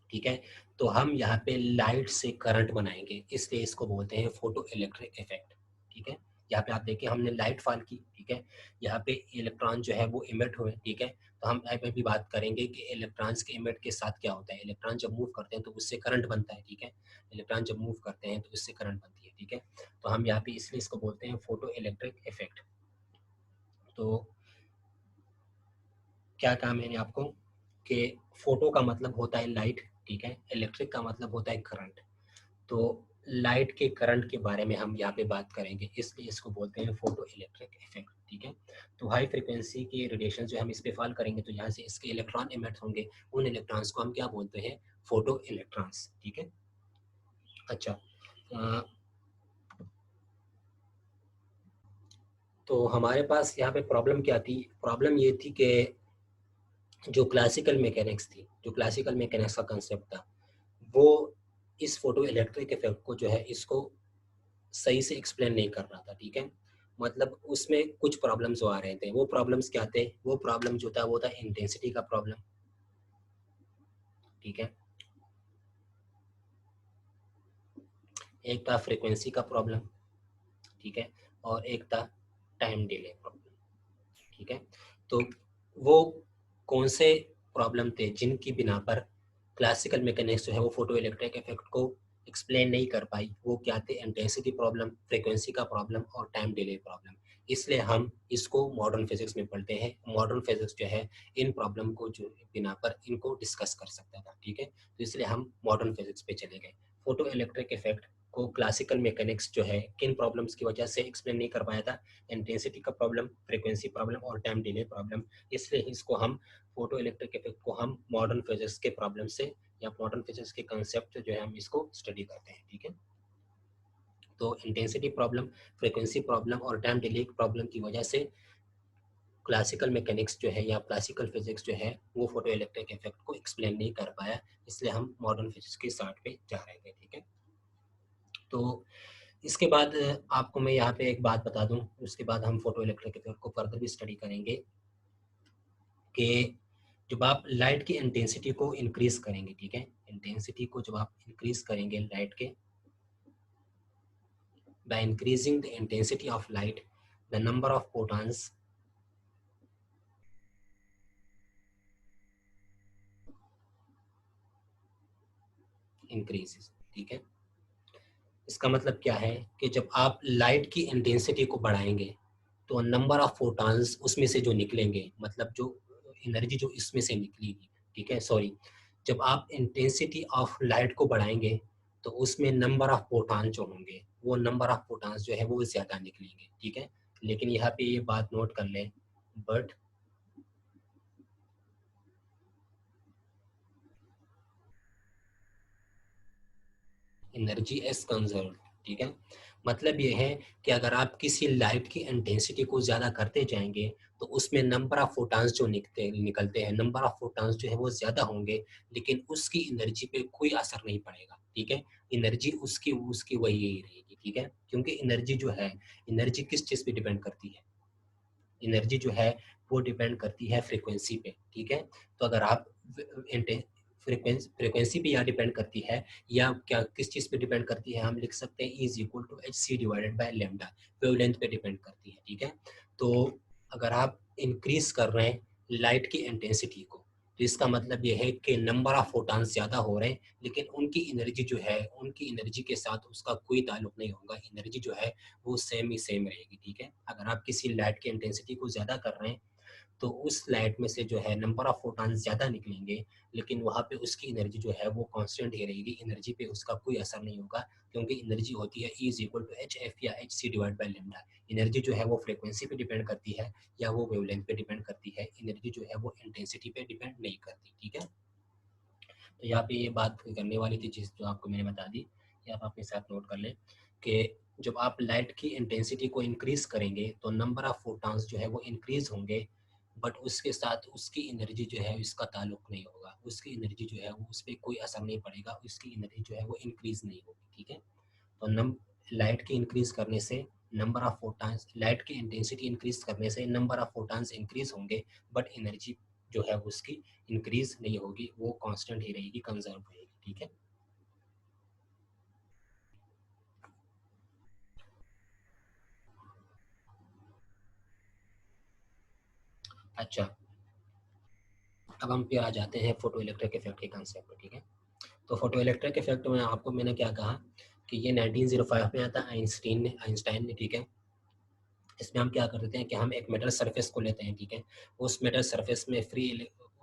ठीक है। तो हम यहाँ पे लाइट से करंट बनाएंगे, इसलिए इसको बोलते हैं फोटो इलेक्ट्रिक इफेक्ट, ठीक है। यहाँ पे आप देखिए हमने लाइट फॉल की, ठीक है, यहाँ पे इलेक्ट्रॉन जो है वो इमिट हुए, ठीक है। तो हम यहाँ पे भी बात करेंगे कि इलेक्ट्रॉन्स के इमिट के साथ क्या होता है, इलेक्ट्रॉन जब मूव करते हैं तो उससे करंट बनता है, ठीक है। इलेक्ट्रॉन जब मूव करते हैं तो उससे करंट बनती है, ठीक है। तो हम यहाँ पे इसलिए इसको बोलते हैं फोटो इलेक्ट्रिक इफेक्ट। तो क्या कहा मैंने आपको कि फोटो का मतलब होता है लाइट, ठीक है, इलेक्ट्रिक का मतलब होता है करंट। तो लाइट के करंट के बारे में हम यहाँ पे बात करेंगे, इसलिए इसको बोलते हैं फोटो इलेक्ट्रिक इफेक्ट, ठीक है। तो हाई फ्रिक्वेंसी के रेडिएशन जो हम इस पे फॉल करेंगे तो यहाँ से इसके इलेक्ट्रॉन इमिट होंगे, उन इलेक्ट्रॉन्स को हम क्या बोलते हैं, फोटो इलेक्ट्रॉन्स, ठीक है। अच्छा, अ, तो हमारे पास यहाँ पे प्रॉब्लम क्या थी, प्रॉब्लम ये थी कि जो क्लासिकल मैकेनिक्स थी, जो क्लासिकल मैकेनिक्स का कंसेप्ट था, वो इस फोटो इलेक्ट्रिक इफेक्ट को जो है इसको सही से एक्सप्लेन नहीं कर रहा था, ठीक है। मतलब उसमें कुछ प्रॉब्लम्स आ रहे थे, वो प्रॉब्लम्स क्या थे, वो प्रॉब्लम जो था वो था इंटेंसिटी का प्रॉब्लम, ठीक है, एक था फ्रीक्वेंसी का प्रॉब्लम, ठीक है, और एक था टाइम डिले प्रॉब्लम, ठीक है। तो वो कौन से प्रॉब्लम थे जिनकी बिना पर क्लासिकल मैकेनिक्स जो है वो फोटो इलेक्ट्रिक इफेक्ट को एक्सप्लेन नहीं कर पाई, वो क्या थे, इंटेंसिटी प्रॉब्लम, फ्रीक्वेंसी का प्रॉब्लम और टाइम डिले प्रॉब्लम। इसलिए हम इसको मॉडर्न फिजिक्स में पढ़ते हैं। मॉडर्न फिजिक्स जो है इन प्रॉब्लम को जो बिना पर इनको डिस्कस कर सकता था, ठीक है। तो इसलिए हम मॉडर्न फिजिक्स पे चले गए। फोटो इलेक्ट्रिक इफेक्ट को क्लासिकल मैकेनिक्स जो है किन प्रॉब्लम्स की वजह से एक्सप्लेन नहीं कर पाया था, इंटेंसिटी का प्रॉब्लम, फ्रीक्वेंसी प्रॉब्लम और टाइम डिले प्रॉब्लम। इसलिए इसको हम फोटो इलेक्ट्रिक इफेक्ट को हम मॉडर्न फिजिक्स के प्रॉब्लम से या मॉडर्न फिजिक्स के कंसेप्ट जो है हम इसको स्टडी करते हैं, ठीक है। तो इंटेंसिटी प्रॉब्लम, फ्रीक्वेंसी प्रॉब्लम और टाइम डिले प्रॉब्लम की वजह से क्लासिकल मैकेनिक्स जो है या क्लासिकल फिजिक्स जो है वो फोटो इलेक्ट्रिक इफेक्ट को एक्सप्लेन नहीं कर पाया, इसलिए हम मॉडर्न फिजिक्स के स्टार्ट पे जा रहे थे, ठीक है। तो इसके बाद आपको मैं यहाँ पे एक बात बता दूं, उसके बाद हम फोटो इलेक्ट्रिक इफेक्ट को फर्दर भी स्टडी करेंगे कि जब आप लाइट की इंटेंसिटी को इंक्रीज करेंगे, ठीक है, इंटेंसिटी को जब आप इंक्रीज करेंगे लाइट के, by increasing the intensity of light, the number of photons increases, ठीक है। इसका मतलब क्या है कि जब आप लाइट की इंटेंसिटी को बढ़ाएंगे तो नंबर ऑफ फोटॉन्स उसमें से जो निकलेंगे, मतलब जो एनर्जी जो इसमें से निकलेगी, ठीक है, सॉरी, जब आप इंटेंसिटी ऑफ लाइट को बढ़ाएंगे तो उसमें नंबर ऑफ फोटॉन जो होंगे वो नंबर ऑफ फोटॉन्स जो है वो ज़्यादा निकलेंगे, ठीक है। लेकिन यहाँ पे ये बात नोट कर लें, बट एनर्जी एज कंजर्व, ठीक है। मतलब ये है कि अगर आप किसी लाइट की इंटेंसिटी को ज़्यादा करते जाएंगे तो उसमें नंबर ऑफ फोटॉन्स जो निकलते हैं, नंबर ऑफ फोटॉन्स जो है वो ज़्यादा होंगे, लेकिन उसकी एनर्जी पे कोई असर नहीं पड़ेगा, ठीक है। एनर्जी उसकी उसकी वही ही रहेगी, ठीक है, क्योंकि एनर्जी जो है, एनर्जी किस चीज़ पे डिपेंड करती है, एनर्जी जो है वो डिपेंड करती है फ्रीक्वेंसी पे, ठीक है। तो अगर आप फ्रीक्वेंसी पे या डिपेंड करती है या क्या किस चीज़ पे डिपेंड करती है, हम लिख सकते हैं is equal to h c divided by lambda, wavelength पे डिपेंड करती है, ठीक है। तो अगर आप इंक्रीज कर रहे हैं लाइट की इंटेंसिटी को तो इसका मतलब ये है कि नंबर ऑफ फोटॉन्स ज़्यादा हो रहे हैं, लेकिन उनकी एनर्जी जो है, उनकी एनर्जी के साथ उसका कोई ताल्लुक नहीं होगा, एनर्जी जो है वो सेम ही सेम रहेगी, ठीक है। अगर आप किसी लाइट की इंटेंसिटी को ज़्यादा कर रहे हैं तो उस लाइट में से जो है नंबर ऑफ फोटॉन ज़्यादा निकलेंगे, लेकिन वहाँ पे उसकी एनर्जी जो है वो कांस्टेंट ही रहेगी, एनर्जी पे उसका कोई असर नहीं होगा, क्योंकि एनर्जी होती है E is equal to H F या H C divide by lambda. Energy जो है वो फ्रीक्वेंसी पे डिपेंड करती है या वो वेवलेंथ पे डिपेंड करती है, एनर्जी जो है वो इंटेंसिटी पे डिपेंड नहीं करती, ठीक है। तो यहाँ पे ये बात करने वाली थी चीज़ जो आपको मैंने बता दी, ये आप अपने साथ नोट कर लें कि जब आप लाइट की इंटेंसिटी को इंक्रीज करेंगे तो नंबर ऑफ फोटॉन्स जो है वो इंक्रीज होंगे, बट उसके साथ उसकी एनर्जी जो है इसका ताल्लुक नहीं होगा, उसकी एनर्जी जो है वो उस पर कोई असर नहीं पड़ेगा, उसकी एनर्जी जो है वो इंक्रीज नहीं होगी, ठीक है। तो लाइट की इंक्रीज करने से नंबर ऑफ फोटॉन्स, लाइट की इंटेंसिटी इंक्रीज करने से नंबर ऑफ फोटॉन्स इंक्रीज होंगे, बट एनर्जी जो है उसकी इंक्रीज नहीं होगी, वो कांस्टेंट ही रहेगी, कंजर्व रहेगी, ठीक है। अच्छा, अब हम पे आ जाते हैं फोटो इलेक्ट्रिक इफेक्ट के कंसेप्ट, ठीक है। तो फोटो इलेक्ट्रिक इफेक्ट में आपको मैंने क्या कहा कि ये 1905 में आता है आइंस्टाइन ने, ठीक है। इसमें हम क्या करते हैं कि हम एक मेटल सरफेस को लेते हैं, ठीक है, उस मेटल सरफेस में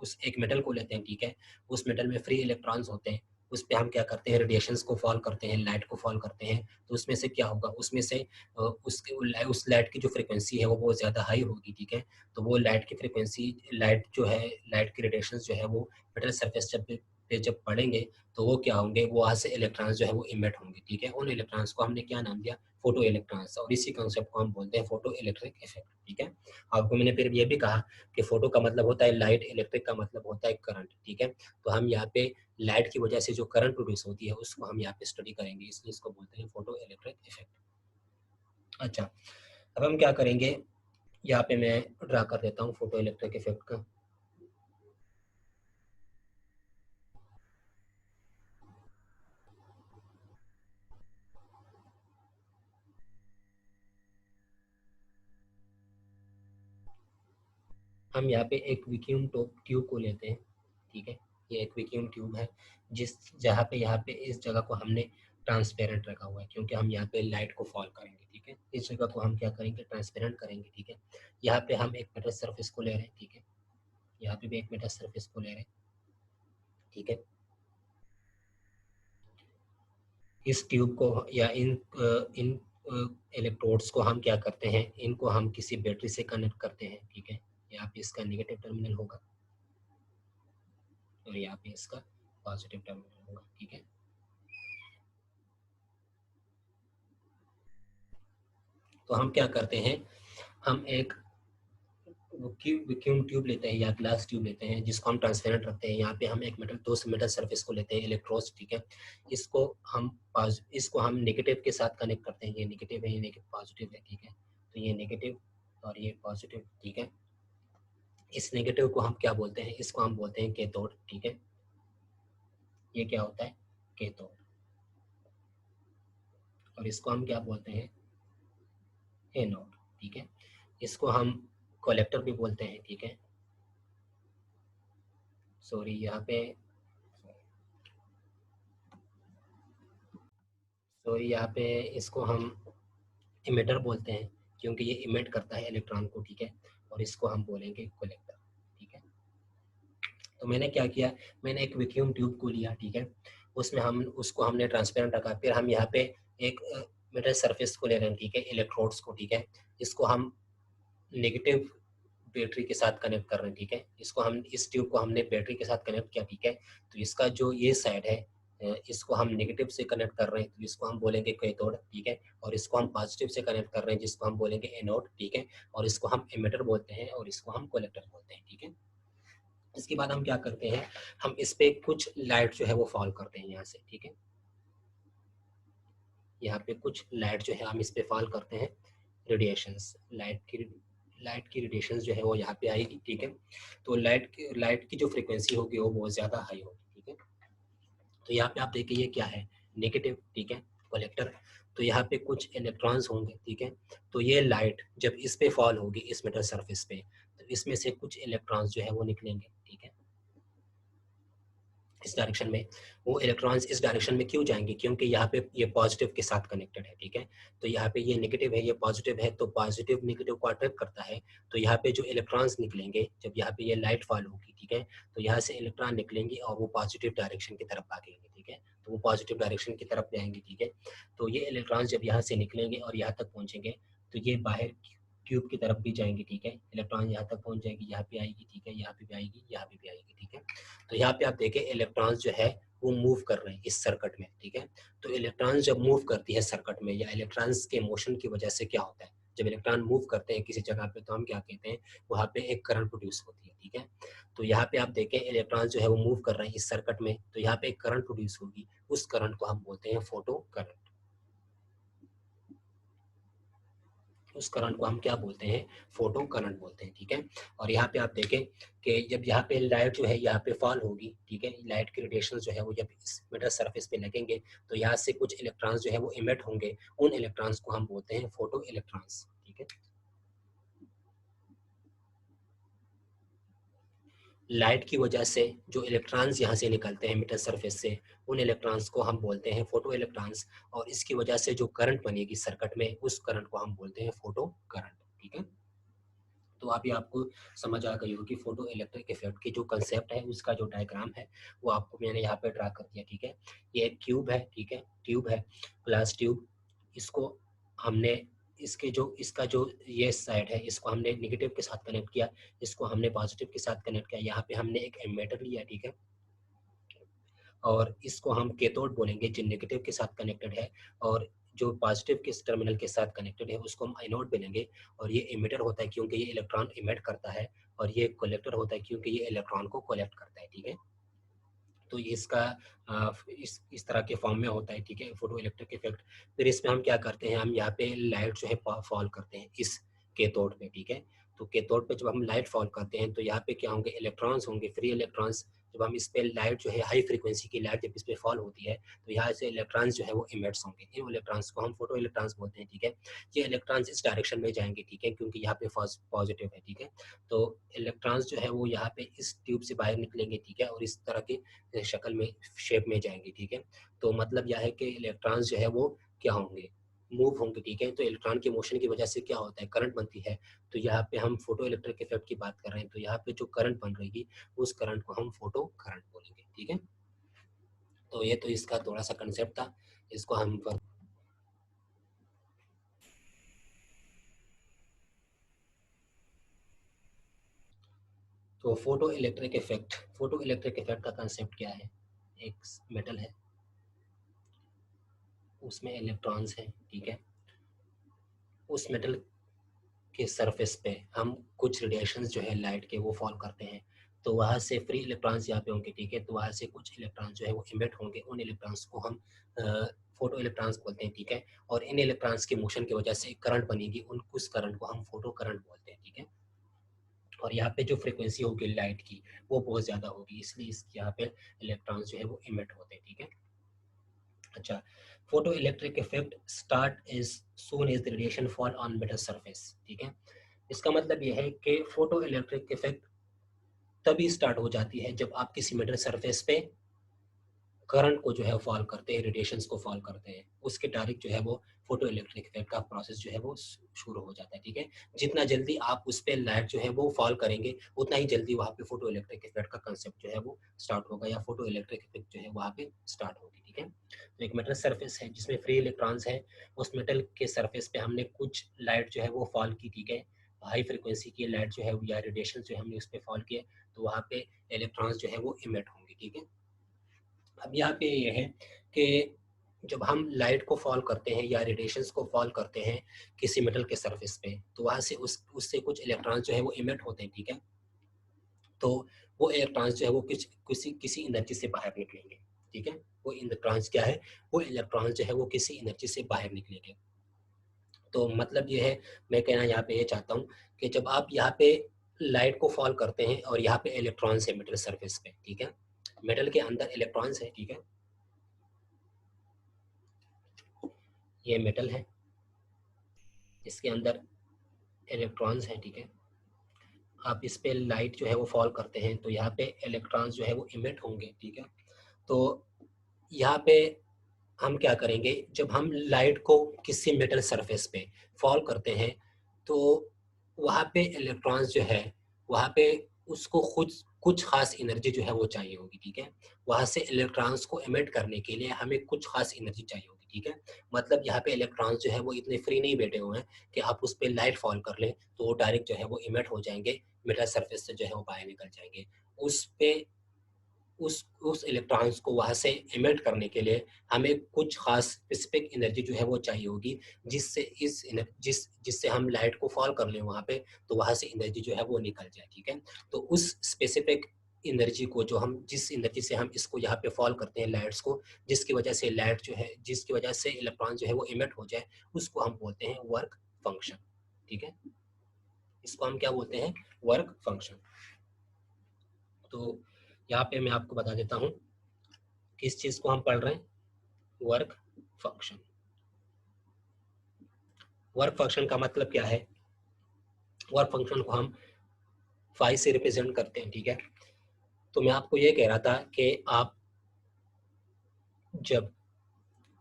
उस एक मेटल को लेते हैं, ठीक है, उस मेटल में फ्री इलेक्ट्रॉन्स होते हैं, उस पे हम क्या करते हैं, रेडिएशंस को फॉल करते हैं, लाइट को फॉल करते हैं, तो उसमें से क्या होगा, उसमें से उस लाइट की जो फ्रिक्वेंसी है वो बहुत ज़्यादा हाई होगी, ठीक है। तो वो लाइट की फ्रिक्वेंसी, लाइट जो है, लाइट की रेडिएशंस जो है वो मेटल सरफेस जब पड़ेंगे तो वो क्या होंगे, वो वहाँ से इलेक्ट्रॉन्स जो है वो इमिट होंगे, ठीक है। उन इलेक्ट्रॉन्स को हमने क्या नाम दिया, फोटो इलेक्ट्रॉन्स, और इसी कंसेप्ट को हम बोलते हैं फोटो इलेक्ट्रिक इफेक्ट, ठीक है। आपको मैंने फिर ये भी कहा कि फोटो का मतलब होता है लाइट, इलेक्ट्रिक का मतलब होता है करंट, ठीक है। तो हम यहाँ पे लाइट की वजह से जो करंट प्रोड्यूस होती है उसको हम यहाँ पे स्टडी करेंगे, इसलिए इसको बोलते हैं फोटो इलेक्ट्रिक इफेक्ट। अच्छा, अब हम क्या करेंगे, यहाँ पे मैं ड्रा कर देता हूँ फोटो इलेक्ट्रिक इफेक्ट का। हम यहाँ पे एक वैक्यूम ट्यूब को लेते हैं, ठीक है, ये एक वैक्यूम ट्यूब है, जिस जहाँ पे यहाँ पे इस जगह को हमने ट्रांसपेरेंट रखा हुआ है, क्योंकि हम यहाँ पे लाइट को फॉल करेंगे, ठीक है। इस जगह को हम क्या करेंगे, ट्रांसपेरेंट करेंगे, ठीक है। यहाँ पे हम एक मेटल सरफेस को ले रहे हैं, ठीक है। यहाँ पे भी एक मेटल सरफेस को ले रहे हैं, ठीक है। इस ट्यूब को या इन इलेक्ट्रोड्स को हम क्या करते हैं, इनको हम किसी बैटरी से कनेक्ट करते हैं, ठीक है। यहाँ पे इसका नेगेटिव टर्मिनल होगा और यहाँ पे इसका पॉजिटिव टर्मिनल होगा, ठीक है। तो हम क्या करते हैं, हम एक वैक्यूम ट्यूब लेते हैं या ग्लास ट्यूब लेते हैं, जिसको हम ट्रांसपेरेंट रखते हैं। यहाँ पे हम एक मेटल, दो मेटल सरफेस को लेते हैं, इलेक्ट्रोड्स, ठीक है। इसको हम नेगेटिव के साथ कनेक्ट करते हैं। ये नेगेटिव है, ये नेगेटिव पॉजिटिव है, ठीक है। तो ये नेगेटिव और ये पॉजिटिव, ठीक है। इस नेगेटिव को हम क्या बोलते हैं, इसको हम बोलते हैं कैथोड, ठीक है। ये क्या होता है, कैथोड। और इसको हम क्या बोलते हैं, एनोड, ठीक है। इसको हम कलेक्टर भी बोलते हैं, ठीक है। सॉरी, यहाँ पे इसको हम इमिटर बोलते हैं, क्योंकि ये इमिट करता है इलेक्ट्रॉन को, ठीक है। और इसको हम बोलेंगे कलेक्टर, ठीक है। तो मैंने क्या किया, मैंने एक वैक्यूम ट्यूब को लिया, ठीक है। उसमें हमने ट्रांसपेरेंट रखा। फिर हम यहाँ पे एक मेटल सरफेस को ले रहे हैं, ठीक है, इलेक्ट्रोड्स को, ठीक है। इसको हम नेगेटिव बैटरी के साथ कनेक्ट कर रहे हैं, ठीक है। इस ट्यूब को हमने बैटरी के साथ कनेक्ट किया, ठीक है। तो इसका जो ये साइड है, इसको हम नेगेटिव से कनेक्ट कर रहे हैं, तो इसको हम बोलेंगे कैथोड, ठीक है। और इसको हम पॉजिटिव से कनेक्ट कर रहे हैं, जिसको हम बोलेंगे एनोड, ठीक है। और इसको हम एमिटर बोलते हैं और इसको हम कलेक्टर बोलते हैं, ठीक है। इसके बाद हम क्या करते हैं, हम इस पे कुछ लाइट जो है वो फॉल करते हैं यहाँ से, ठीक है। यहाँ पे कुछ लाइट जो है हम इस पे फॉल करते हैं, रेडिएशंस, लाइट की रेडिएशंस जो है वो यहाँ पे आएगी, ठीक है। तो लाइट की जो फ्रीक्वेंसी होगी वो बहुत ज़्यादा हाई होगी, ठीक है। तो यहाँ पे आप देखिए ये क्या है, नेगेटिव, ठीक है, कलेक्टर। तो यहाँ पे कुछ इलेक्ट्रॉन्स होंगे, ठीक है। तो ये लाइट जब इस पे फॉल होगी, इस मेटल सरफेस पे, तो इसमें से कुछ इलेक्ट्रॉन्स जो है वो निकलेंगे, ठीक है, इस डायरेक्शन में। वो इलेक्ट्रॉन्स इस डायरेक्शन में क्यों जाएंगे, क्योंकि यहाँ पे ये पॉजिटिव के साथ कनेक्टेड है, ठीक है। तो यहाँ पे ये नेगेटिव है, ये पॉजिटिव है, तो पॉजिटिव नेगेटिव को अट्रैक्ट करता है। तो यहाँ पे जो इलेक्ट्रॉन्स निकलेंगे, जब यहाँ पे ये लाइट फॉल होगी, ठीक है, तो यहाँ से इलेक्ट्रॉन निकलेंगे और वो पॉजिटिव डायरेक्शन की तरफ भागेंगे, ठीक है। तो वो पॉजिटिव डायरेक्शन की तरफ जाएंगे, ठीक है। तो ये इलेक्ट्रॉन्स जब यहाँ से निकलेंगे और यहाँ तक पहुँचेंगे, तो ये बाहर ट्यूब की तरफ भी जाएंगे, ठीक है। इलेक्ट्रॉन यहाँ तक पहुँच जाएगी, यहाँ पे आएगी, ठीक है, यहाँ पे भी आएगी, यहाँ पे भी आएगी, ठीक है। तो यहाँ पे आप देखें इलेक्ट्रॉन्स जो है वो मूव कर रहे हैं इस सर्किट में, ठीक है। तो इलेक्ट्रॉन्स जब मूव करती है सर्किट में, या इलेक्ट्रॉन्स के मोशन की वजह से क्या होता है, जब इलेक्ट्रॉन मूव करते हैं किसी जगह पे, तो हम क्या कहते हैं, वहाँ पे एक करंट प्रोड्यूस होती है, ठीक है। तो यहाँ पे आप देखें इलेक्ट्रॉन्स जो है वो मूव कर रहे हैं इस सर्किट में, तो यहाँ पे एक करंट प्रोड्यूस होगी, उस करंट को हम बोलते हैं फोटो करंट। उस करंट को हम क्या बोलते हैं, फोटो करंट बोलते हैं, ठीक है। और यहाँ पे आप देखें कि जब यहाँ पे लाइट जो है यहाँ पे फॉल होगी, ठीक है, लाइट की रेडिएशन जो है वो जब इस मेटल सरफेस पे लगेंगे, तो यहाँ से कुछ इलेक्ट्रॉन्स जो है वो इमिट होंगे, उन इलेक्ट्रॉन्स को हम बोलते हैं फोटो इलेक्ट्रॉन्स, ठीक है। लाइट की वजह से जो इलेक्ट्रॉन्स यहाँ से निकलते हैं मेटल सरफेस से, उन इलेक्ट्रॉन्स को हम बोलते हैं फोटो इलेक्ट्रॉन्स। और इसकी वजह से जो करंट बनेगी सर्किट में, उस करंट को हम बोलते हैं फोटो करंट, ठीक है। तो अभी आपको समझ आ गई होगी फोटो इलेक्ट्रिक इफेक्ट की जो कंसेप्ट है, उसका जो डायग्राम है वो आपको मैंने यहाँ पे ड्रा कर दिया, ठीक है। ये एक ट्यूब है, ठीक है, ट्यूब है, ग्लास ट्यूब। इसको हमने इसका जो ये साइड है, इसको हमने निगेटिव के साथ कनेक्ट किया, इसको हमने पॉजिटिव के साथ कनेक्ट किया। यहाँ पे हमने एक एमीटर लिया, ठीक है, और इसको हम कैथोड बोलेंगे जो नेगेटिव के साथ कनेक्टेड है, और जो पॉजिटिव के टर्मिनल के साथ कनेक्टेड है उसको हम एनोड बोलेंगे। और ये इमिटर होता है क्योंकि ये इलेक्ट्रॉन इमिट करता है, और ये कलेक्टर होता है क्योंकि ये इलेक्ट्रॉन को कलेक्ट करता है, ठीक है। तो ये इसका इस तरह के फॉर्म में होता है, ठीक है, फोटो इलेक्ट्रिक इफेक्ट। फिर इसमें हम क्या करते हैं, हम यहाँ पे लाइट जो है फॉल करते हैं इस कैथोड पे, ठीक है। तो कैथोड पे जब हम लाइट फॉल करते हैं तो यहाँ पे क्या होंगे, इलेक्ट्रॉन्स होंगे, फ्री इलेक्ट्रॉन्स। जब हम इस पे लाइट जो है हाई फ्रीक्वेंसी की लाइट जब इस पे फॉल होती है तो यहाँ से इलेक्ट्रॉन्स जो है वो इमिट्स होंगे। इन इलेक्ट्रॉन्स को हम फोटो इलेक्ट्रॉन्स बोलते हैं, ठीक है। ये इलेक्ट्रॉन्स इस डायरेक्शन में जाएंगे, ठीक है, क्योंकि यहाँ पे पॉजिटिव है, ठीक है। तो इलेक्ट्रॉन्स जो है वो यहाँ पे इस ट्यूब से बाहर निकलेंगे, ठीक है, और इस तरह की शक्ल में शेप में जाएंगे, ठीक है। तो मतलब यह है कि इलेक्ट्रॉन्स जो है वो क्या होंगे, मूव होंगे, ठीक है। तो इलेक्ट्रॉन के मोशन की वजह से क्या होता है, करंट बनती है। तो यहाँ पे हम फोटो इलेक्ट्रिक इफेक्ट की बात कर रहे हैं, तो यहाँ पे जो करंट बन रही उस करंट को हम फोटो करंट बोलेंगे, ठीक है। तो ये तो इसका थोड़ा सा कंसेप्ट था, इसको हम तो फोटो इलेक्ट्रिक इफेक्ट का कंसेप्ट क्या है। एक मेटल है, उसमें इलेक्ट्रॉन्स हैं, ठीक है। उस मेटल के सरफेस पे हम कुछ रेडिएशंस जो है लाइट के वो फॉल करते हैं, तो वहाँ से फ्री इलेक्ट्रॉन्स यहाँ पे होंगे, ठीक है। तो वहाँ से कुछ इलेक्ट्रॉन्स जो है वो इमिट होंगे, उन इलेक्ट्रॉन्स को हम फोटो इलेक्ट्रॉन्स बोलते हैं, ठीक है। और इन इलेक्ट्रॉन्स के मोशन की वजह से करंट बनेगी, उस करंट को हम फोटो करंट बोलते हैं, ठीक है। और यहाँ पे जो फ्रिक्वेंसी होगी लाइट की वो बहुत ज़्यादा होगी, इसलिए इसके यहाँ पे इलेक्ट्रॉन्स जो है वो इमिट होते हैं, ठीक है। अच्छा, photoelectric effect start is soon as the radiation fall on metal surface, ठीक है। इसका मतलब यह है कि फोटो इलेक्ट्रिक इफेक्ट तभी स्टार्ट हो जाती है जब आप किसी मेटल सरफेस पे करंट को जो है फॉल करते हैं, रेडिएशंस को फॉल करते हैं, उसके डायरेक्ट जो है वो फोटो इलेक्ट्रिक इफेक्ट का प्रोसेस जो है वो शुरू हो जाता है, ठीक है। जितना जल्दी आप उस पर लाइट जो है वो फॉल करेंगे उतना ही जल्दी वहाँ पे फोटो इलेक्ट्रिक इफेक्ट का कंसेप्ट जो है वो स्टार्ट होगा, या फोटो इलेक्ट्रिक इफेक्ट जो है वहाँ पे स्टार्ट होगी, ठीक है। तो एक मेटल सरफेस है जिसमें फ्री इलेक्ट्रॉन्स है, उस मेटल के सरफेस पे हमने कुछ लाइट जो है वो फॉल की, ठीक है। हाई फ्रिक्वेंसी की लाइट जो है या रेडिएशन जो हमने उस पर फॉल किया, तो वहाँ पे इलेक्ट्रॉन्स जो है वो इमिट होंगे, ठीक है। अब यहाँ पे ये है कि जब हम लाइट को फॉल करते हैं या रेडिएशंस को फॉल करते हैं किसी मेटल के सरफेस पे, तो वहाँ से उससे कुछ इलेक्ट्रॉन्स जो है वो इमिट होते हैं, ठीक है। तो वो इलेक्ट्रॉन्स जो है वो किसी किसी एनर्जी से बाहर निकलेंगे, ठीक है। वो इलेक्ट्रॉन्स क्या है, वो इलेक्ट्रॉन्स जो है वो किसी एनर्जी से बाहर निकलेंगे। तो मतलब ये है, मैं कहना यहाँ पे ये चाहता हूँ कि जब आप यहाँ पे लाइट को फॉल करते हैं और यहाँ पे इलेक्ट्रॉन्स है मेटल सरफेस पे, ठीक है, मेटल के अंदर इलेक्ट्रॉन्स है, ठीक है। ये मेटल है, इसके अंदर इलेक्ट्रॉन्स हैं, ठीक है। आप इस पे लाइट जो है वो फॉल करते हैं तो यहाँ पे इलेक्ट्रॉन्स जो है वो इमिट होंगे, ठीक है। तो यहाँ पे हम क्या करेंगे, जब हम लाइट को किसी मेटल सरफेस पे फॉल करते हैं तो वहाँ पे इलेक्ट्रॉन्स जो है वहाँ पे उसको खुद कुछ खास एनर्जी जो है वो चाहिए होगी, ठीक है। वहाँ से इलेक्ट्रॉन्स को इमिट करने के लिए हमें कुछ खास एनर्जी चाहिए होगी, ठीक है। मतलब यहाँ पे इलेक्ट्रॉन्स जो है वो इतने फ्री नहीं बैठे हुए हैं कि आप उस पर लाइट फॉल कर लें तो वो डायरेक्ट जो है वो इमिट हो जाएंगे, मेटल सरफेस से जो है वो बाहर निकल जाएंगे। उस पे उस इलेक्ट्रॉन्स को वहाँ से इमिट करने के लिए हमें कुछ खास स्पेसिफिक एनर्जी जो है वो चाहिए होगी, जिससे जिससे हम लाइट को फॉल कर लें वहाँ पे, तो वहाँ से एनर्जी जो है वो निकल जाए, ठीक है। तो उस स्पेसिफिक एनर्जी को जो हम जिस एनर्जी से हम इसको यहाँ पे फॉल करते हैं लाइट्स को, जिसकी वजह से लाइट जो है जिसकी वजह से इलेक्ट्रॉन जो है वो इमिट हो जाए, उसको हम बोलते हैं वर्क फंक्शन, ठीक है। इसको हम क्या बोलते हैं, वर्क फंक्शन। तो यहाँ पे मैं आपको बता देता हूँ किस चीज को हम पढ़ रहे हैं, वर्क फंक्शन। वर्क फंक्शन का मतलब क्या है, वर्क फंक्शन को हम फाई से रिप्रेजेंट करते हैं, ठीक है। तो मैं आपको ये कह रहा था कि आप जब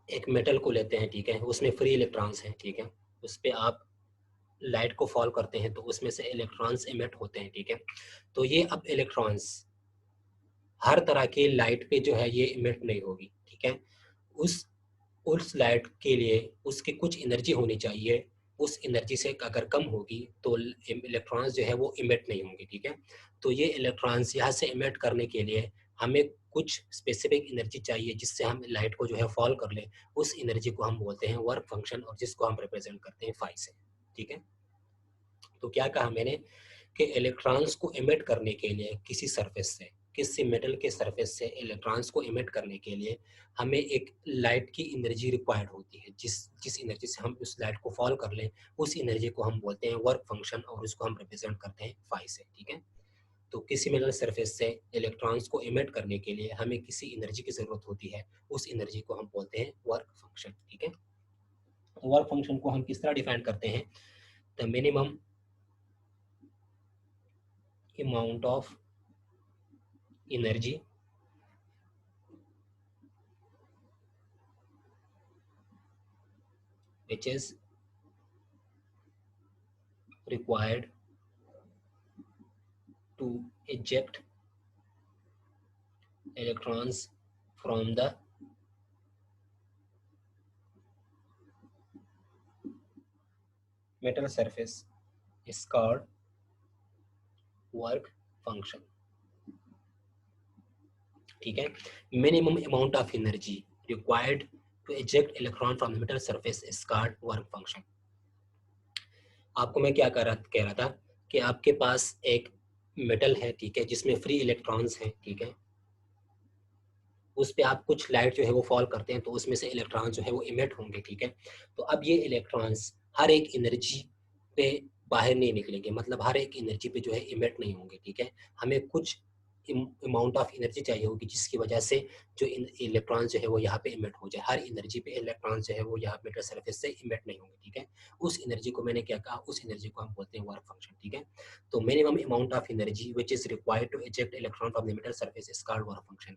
एक मेटल को लेते हैं, ठीक है, उसमें फ्री इलेक्ट्रॉन्स हैं, ठीक है, उस पर आप लाइट को फॉल करते हैं तो उसमें से इलेक्ट्रॉन्स इमिट होते हैं, ठीक है। तो ये अब इलेक्ट्रॉन्स हर तरह के लाइट पे जो है ये इमिट नहीं होगी, ठीक है। उस उस लाइट के लिए उसकी कुछ एनर्जी होनी चाहिए, उस एनर्जी से अगर कम होगी तो इलेक्ट्रॉन्स जो है वो इमिट नहीं होंगे, ठीक है। तो ये इलेक्ट्रॉन्स यहाँ से इमिट करने के लिए हमें कुछ स्पेसिफिक एनर्जी चाहिए जिससे हम लाइट को जो है फॉल कर लें, उस एनर्जी को हम बोलते हैं वर्क फंक्शन, और जिसको हम रिप्रेजेंट करते हैं फाई से, ठीक है। तो क्या कहा मैंने कि इलेक्ट्रॉन्स को इमिट करने के लिए किसी सरफेस से, किसी मेटल के सरफेस से इलेक्ट्रॉन्स को इमिट करने के लिए हमें एक लाइट की एनर्जी रिक्वायर्ड होती है, जिस जिस एनर्जी से हम उस लाइट को फॉल कर लें, उस एनर्जी को हम बोलते हैं वर्क फंक्शन, और उसको हम रिप्रेजेंट करते हैं फाई से, ठीक है। तो किसी मेटल सरफेस से इलेक्ट्रॉन्स को इमिट करने के लिए हमें किसी एनर्जी की ज़रूरत होती है, उस एनर्जी को हम बोलते हैं वर्क फंक्शन। ठीक है, वर्क फंक्शन को हम किस तरह डिफाइन करते हैं? The minimum amount of energy which is required to eject electrons from the metal surface is called work function। ठीक है, minimum amount of energy required to eject electron from the metal surface is called work function. आपको मैं क्या कह रहा था कि आपके पास एक मेटल है, ठीक है, जिसमें फ्री इलेक्ट्रॉन्स हैं, ठीक है, उस पे आप कुछ लाइट जो है वो फॉल करते हैं तो उसमें से इलेक्ट्रॉन जो है वो इमिट होंगे। ठीक है, तो अब ये इलेक्ट्रॉन्स हर एक एनर्जी पे बाहर नहीं निकलेंगे, मतलब हर एक एनर्जी पे जो है इमिट नहीं होंगे। ठीक है, हमें कुछ अमाउंट ऑफ एनर्जी चाहिए होगी जिसकी वजह से जो इलेक्ट्रॉन जो है वो यहाँ पे इमिट हो जाए। हर एनर्जी पे इलेक्ट्रॉन जो है वो यहाँ मेटल सरफेस से इमिट नहीं होंगे। ठीक है, उस एनर्जी को मैंने क्या कहा, उस एनर्जी को हम बोलते हैं वर्क फंक्शन। ठीक है, तो minimum amount of energy which is required to eject electron from the metal surface is called work function.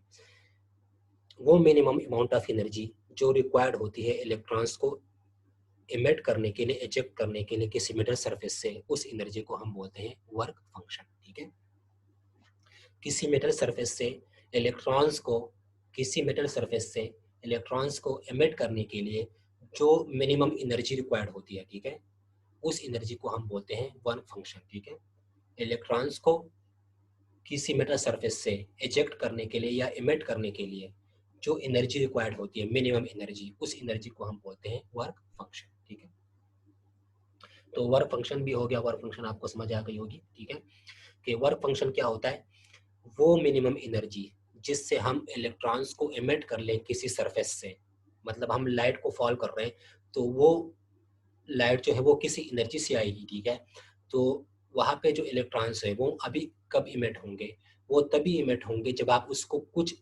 वो मिनिमम अमाउंट ऑफ एनर्जी जो रिक्वायर्ड होती है इलेक्ट्रॉन्स को इमिट करने के लिए, इजेक्ट करने के लिए किसी मेटल सरफेस से, उस एनर्जी को हम बोलते हैं वर्क फंक्शन। ठीक है, किसी मेटल सरफेस से इलेक्ट्रॉन्स को किसी मेटल सरफेस से इलेक्ट्रॉन्स को इमिट करने के लिए जो मिनिमम एनर्जी रिक्वायर्ड होती है, ठीक है, उस एनर्जी को हम बोलते हैं वर्क फंक्शन। ठीक है, इलेक्ट्रॉन्स को किसी मेटल सरफेस से इजेक्ट करने के लिए या इमिट करने के लिए जो एनर्जी रिक्वायर्ड होती है, मिनिमम एनर्जी, उस एनर्जी को हम बोलते हैं वर्क फंक्शन। ठीक है, तो वर्क फंक्शन भी हो गया, वर्क फंक्शन आपको समझ आ गई होगी। ठीक है, कि वर्क फंक्शन क्या होता है, वो मिनिमम एनर्जी जिससे हम इलेक्ट्रॉन्स को इमिट कर लें किसी सरफेस से, मतलब हम लाइट को फॉल कर रहे हैं तो वो लाइट जो है वो किसी एनर्जी से आएगी। ठीक है, तो वहाँ पे जो इलेक्ट्रॉन्स है वो अभी कब इमिट होंगे, वो तभी इमिट होंगे जब आप उसको कुछ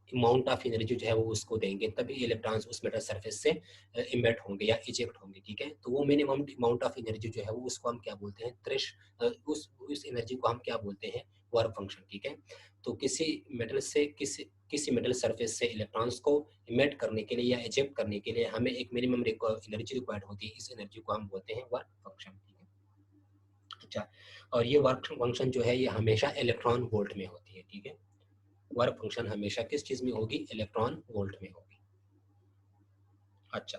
अमाउंट ऑफ एनर्जी जो है वो उसको देंगे, तभी इलेक्ट्रॉन्स उस मेटल सरफेस से इमिट होंगे या इजेक्ट होंगे। ठीक है, तो वो मिनिमम अमाउंट ऑफ एनर्जी जो है वो उसको हम क्या बोलते हैं, उस एनर्जी को हम क्या बोलते हैं, वर्क फंक्शन। ठीक है, तो किसी मेटल से किसी मेटल सरफेस से इलेक्ट्रॉन्स को इमिट करने के लिए या इजेक्ट करने के लिए हमें एक मिनिमम एनर्जी रिक्वायर्ड होती है, इस एनर्जी को हम बोलते हैं वर्क फंक्शन। ठीक है, अच्छा, और ये वर्क फंक्शन जो है ये हमेशा इलेक्ट्रॉन वोल्ट में होती है। ठीक है, वर्क फंक्शन हमेशा किस चीज में होगी, इलेक्ट्रॉन वोल्ट में होगी। अच्छा,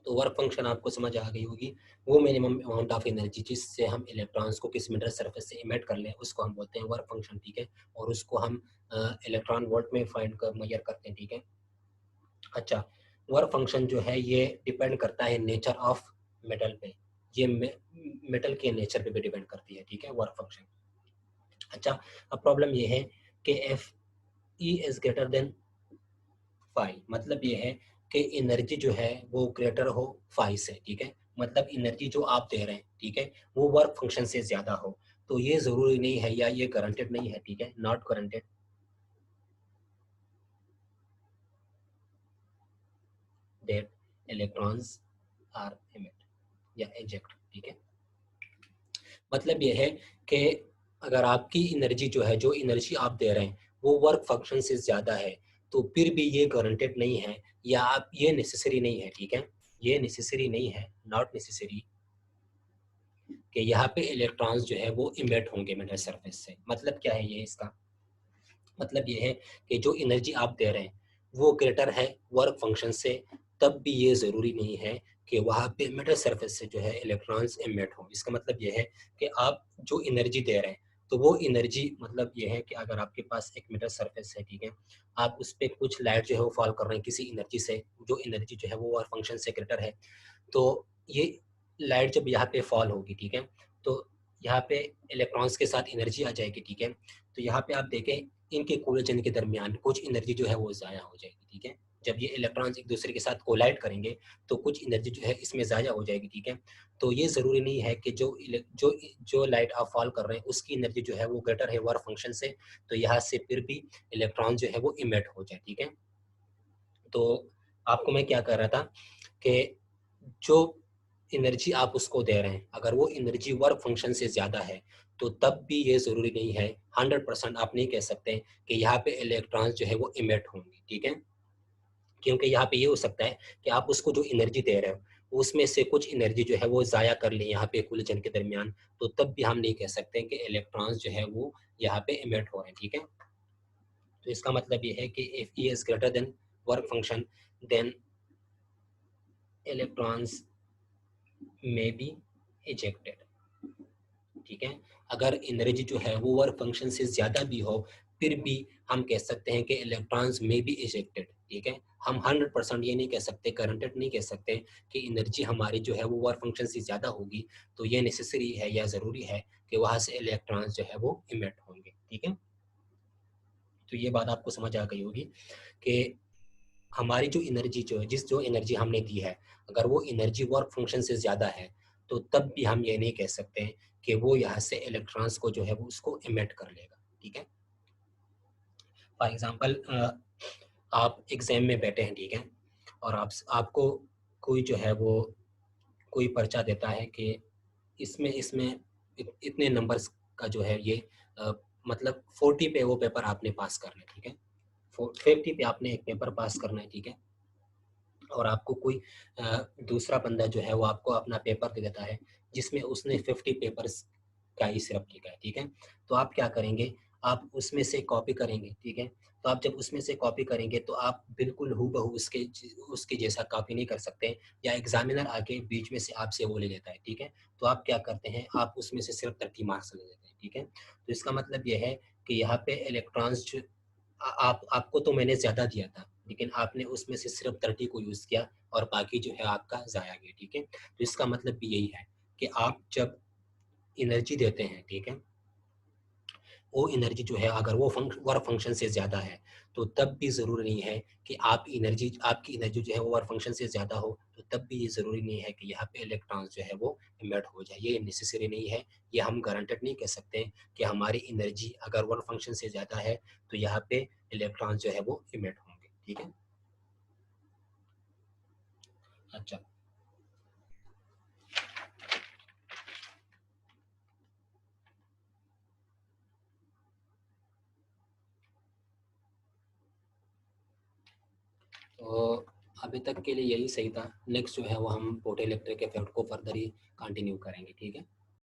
तो वर्क फंक्शन आपको समझ आ गई होगी, वो मिनिमम अमाउंट ऑफ एनर्जी जिससे हम इलेक्ट्रॉन्स को किसी मेटल सरफेस से इमिट कर लें उसको हम बोलते हैं वर्क फंक्शन। ठीक है, और उसको हम इलेक्ट्रॉन वोल्ट में फाइंड कर मेजर करते हैं। ठीक है, अच्छा, वर्क फंक्शन जो है ये डिपेंड करता है नेचर ऑफ मेटल पे, ये मेटल के नेचर पे भी डिपेंड करती है। ठीक है, वर्क फंक्शन। अच्छा, अब प्रॉब्लम ये है कि if E is greater than phi, मतलब ये है कि एनर्जी जो है वो ग्रेटर हो फाई से। ठीक है, मतलब एनर्जी जो आप दे रहे हैं, ठीक है, वो वर्क फंक्शन से ज्यादा हो, तो ये जरूरी नहीं है या ये गारंटेड नहीं है। ठीक है, not guaranteed that electrons are emit या इजेक्ट। ठीक है, मतलब ये है कि अगर आपकी एनर्जी जो है, जो एनर्जी आप दे रहे हैं वो वर्क फंक्शन से ज़्यादा है, तो फिर भी ये गारंटेड नहीं है या आप ये नेसेसरी नहीं है। ठीक है, ये नेसेसरी नहीं है, नॉट नेसेसरी कि यहाँ पे इलेक्ट्रॉन्स जो है वो इमिट होंगे मेटल सरफेस से। मतलब क्या है ये, इसका मतलब ये है कि जो एनर्जी आप दे रहे हैं वो ग्रेटर है वर्क फंक्शन से, तब भी ये ज़रूरी नहीं है कि वहाँ पे मेटल सरफेस से जो है इलेक्ट्रॉन्स इमिट हो। इसका मतलब ये है कि आप जो एनर्जी दे रहे हैं तो वो एनर्जी, मतलब ये है कि अगर आपके पास एक मेटल सरफेस है, ठीक है, आप उस पर कुछ लाइट जो है वो फॉल कर रहे हैं किसी एनर्जी से, जो एनर्जी जो है वो वर्क फंक्शन से ग्रेटर है, तो ये लाइट जब यहाँ पे फॉल होगी, ठीक है, तो यहाँ पे इलेक्ट्रॉन्स के साथ एनर्जी आ जाएगी। ठीक है, तो यहाँ पे आप देखें इनके कोलिजन के दरमियान कुछ एनर्जी जो है वो ज़ाया हो जाएगी। ठीक है, जब ये इलेक्ट्रॉन्स एक दूसरे के साथ कोलाइड करेंगे तो कुछ एनर्जी जो है इसमें ज़ाया हो जाएगी, ठीक है। तो ये ज़रूरी नहीं है कि जो लाइट आप फॉल कर रहे हैं उसकी एनर्जी जो है वो ग्रेटर है वर्क फंक्शन से, तो यहाँ से फिर भी इलेक्ट्रॉन जो है वो इमिट हो जाए, ठीक है। तो आपको मैं क्या कह रहा था कि जो एनर्जी आप उसको दे रहे हैं, अगर वो एनर्जी वर्क फंक्शन से ज़्यादा है तो तब भी ये ज़रूरी नहीं है, 100% आप नहीं कह सकते कि यहाँ पे इलेक्ट्रॉन्स जो है वो इमिट होंगे, ठीक है। क्योंकि यहाँ पे ये हो सकता है कि आप उसको जो एनर्जी दे रहे हो उसमें से कुछ एनर्जी जो है वो ज़ाया कर ले यहाँ पे कोलिजन के दरमियान, तो तब भी हम नहीं कह सकते कि इलेक्ट्रॉन्स जो है वो यहाँ पे इमिट हो रहे हैं, ठीक है। तो इसका मतलब ये है कि if E is greater than work function then electrons may be ejected, ठीक है। अगर एनर्जी जो है वो वर्क फंक्शन से ज़्यादा भी हो फिर भी हम कह सकते हैं कि इलेक्ट्रॉन्स में बी इजेक्टेड, ठीक है। हम 100% ये नहीं कह सकते, गारंटेड नहीं कह सकते कि एनर्जी हमारी जो है वो वर्क फंक्शन से ज़्यादा होगी तो ये नेसेसरी है या ज़रूरी है कि वहाँ से इलेक्ट्रॉन्स जो है वो इमिट होंगे, ठीक है। तो ये बात आपको समझ आ गई होगी कि हमारी जो एनर्जी जो एनर्जी हमने दी है, अगर वो एनर्जी वर्क फंक्शन से ज़्यादा है तो तब भी हम ये नहीं कह सकते कि वो यहाँ से इलेक्ट्रॉन्स को जो है वो उसको इमिट कर लेगा, ठीक है। फॉर एग्जांपल आप एग्जाम में बैठे हैं, ठीक है, और आपको कोई जो है वो कोई पर्चा देता है कि इसमें इसमें इतने नंबर्स का जो है ये मतलब 40 पे वो पेपर आपने पास करना है, ठीक है। 50 पे आपने एक पेपर पास करना है, ठीक है। और आपको कोई दूसरा बंदा जो है वो आपको अपना पेपर दे देता है जिसमें उसने 50 पेपर्स का ही सिर्फ लिखा है, ठीक है। तो आप क्या करेंगे, आप उसमें से कॉपी करेंगे, ठीक है। तो आप जब उसमें से कॉपी करेंगे तो आप बिल्कुल हूबहू उसके जैसा कॉपी नहीं कर सकते, या एग्जामिनर आके बीच में से आपसे वो ले लेता है, ठीक है। तो आप क्या करते हैं, आप उसमें से सिर्फ 30 मार्क्स ले लेते हैं, ठीक है। तो इसका मतलब ये है कि यहाँ पे इलेक्ट्रॉन्स आपको तो मैंने ज़्यादा दिया था लेकिन आपने उसमें से सिर्फ 30 को यूज़ किया और बाकी जो है आपका ज़ाया गया, ठीक है। तो इसका मतलब भी यही है कि आप जब एनर्जी देते हैं, ठीक है, वो एनर्जी जो है अगर वो वर्क फंक्शन से ज़्यादा है तो तब भी ज़रूरी नहीं है कि आपकी एनर्जी जो है वो वर्क फंक्शन से ज़्यादा हो, तो तब भी ये ज़रूरी नहीं है कि यहाँ पे इलेक्ट्रॉन्स जो है वो इमिट हो जाए, ये नेसेसरी नहीं है। ये हम गारंटेड नहीं कह सकते कि हमारी एनर्जी अगर वर्क फंक्शन से ज़्यादा है तो यहाँ पे इलेक्ट्रॉन्स जो है वो इमिट होंगे, ठीक है। अच्छा, तो अभी तक के लिए यही सही था। नेक्स्ट जो है वो हम फोटो इलेक्ट्रिक इफेक्ट को फर्दर ही कंटिन्यू करेंगे, ठीक है।